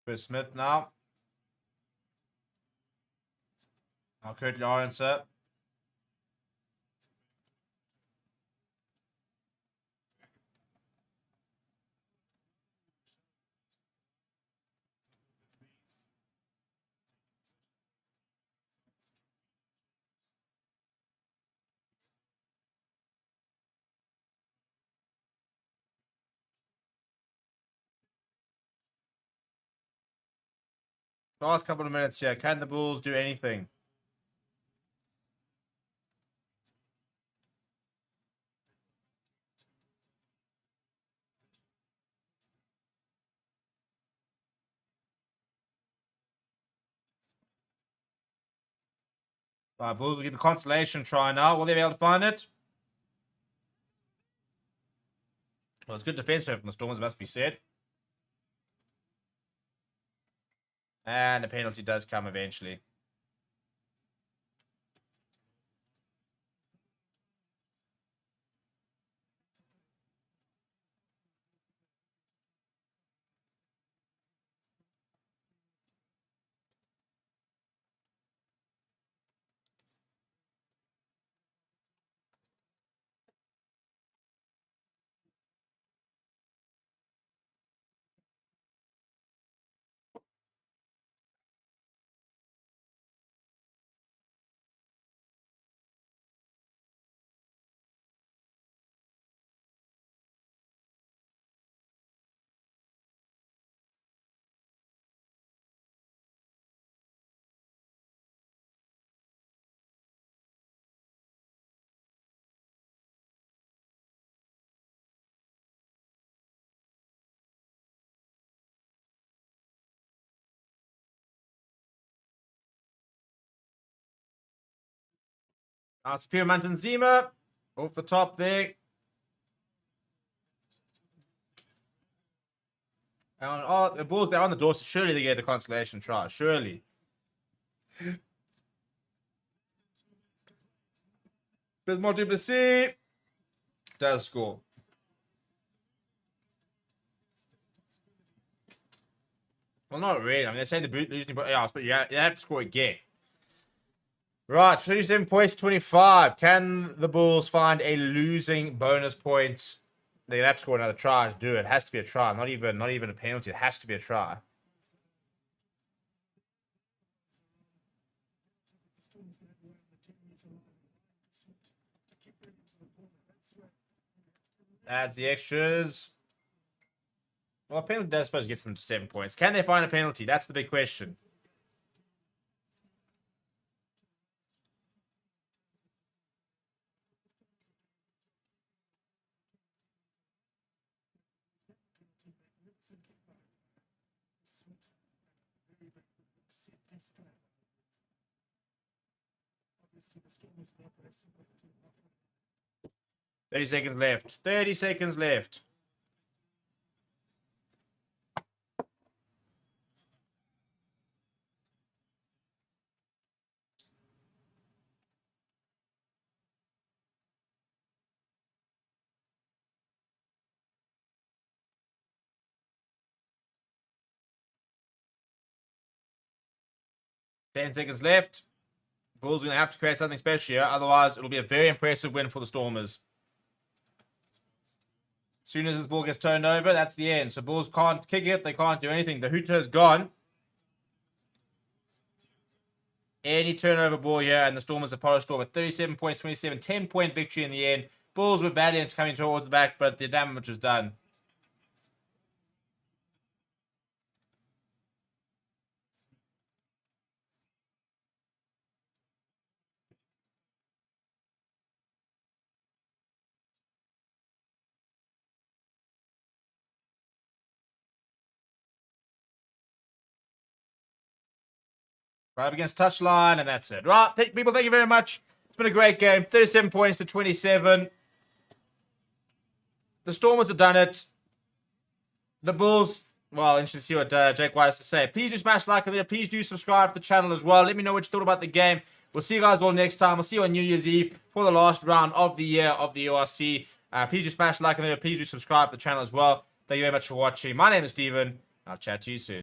Chris Smith now. Now Kurt Lawrence up. Last couple of minutes here. Can the Bulls do anything? Bulls will get a consolation try now. Will they be able to find it? Well, it's good defense from the Stormers, must be said. And a penalty does come eventually. Spear Mountain Zima off the top there. And the Bulls, they're on the door, so surely they get a consolation try. Surely. Bismarck Duplessis does score. Well, not really. I mean, they're saying the boot losing playoffs, but yeah, you have to score again. Right, 27 points, 25. Can the Bulls find a losing bonus point? They're gonna have to score another try to do it. It has to be a try, not even a penalty. It has to be a try. Adds the extras. Well, a penalty does, I suppose, gets them to 7 points. Can they find a penalty? That's the big question. Thirty seconds left. 30 seconds left. Ten seconds left. Bulls are going to have to create something special here. Otherwise, it'll be a very impressive win for the Stormers. As soon as this ball gets turned over, that's the end. So Bulls can't kick it. They can't do anything. The hooter's gone. Any turnover ball here, and the Stormers have polished off at 37 points, 27, 10-point victory in the end. Bulls were valiant coming towards the back, but the damage was done. Right up against touchline, and that's it. Right, people, thank you very much. It's been a great game. 37 points to 27. The Stormers have done it. The Bulls, well, interesting to see what Jake White has to say. Please do smash like on there. Please do subscribe to the channel as well. Let me know what you thought about the game. We'll see you guys all next time. We'll see you on New Year's Eve for the last round of the year of the URC. Please do smash like on there. Please do subscribe to the channel as well. Thank you very much for watching. My name is Steven. I'll chat to you soon.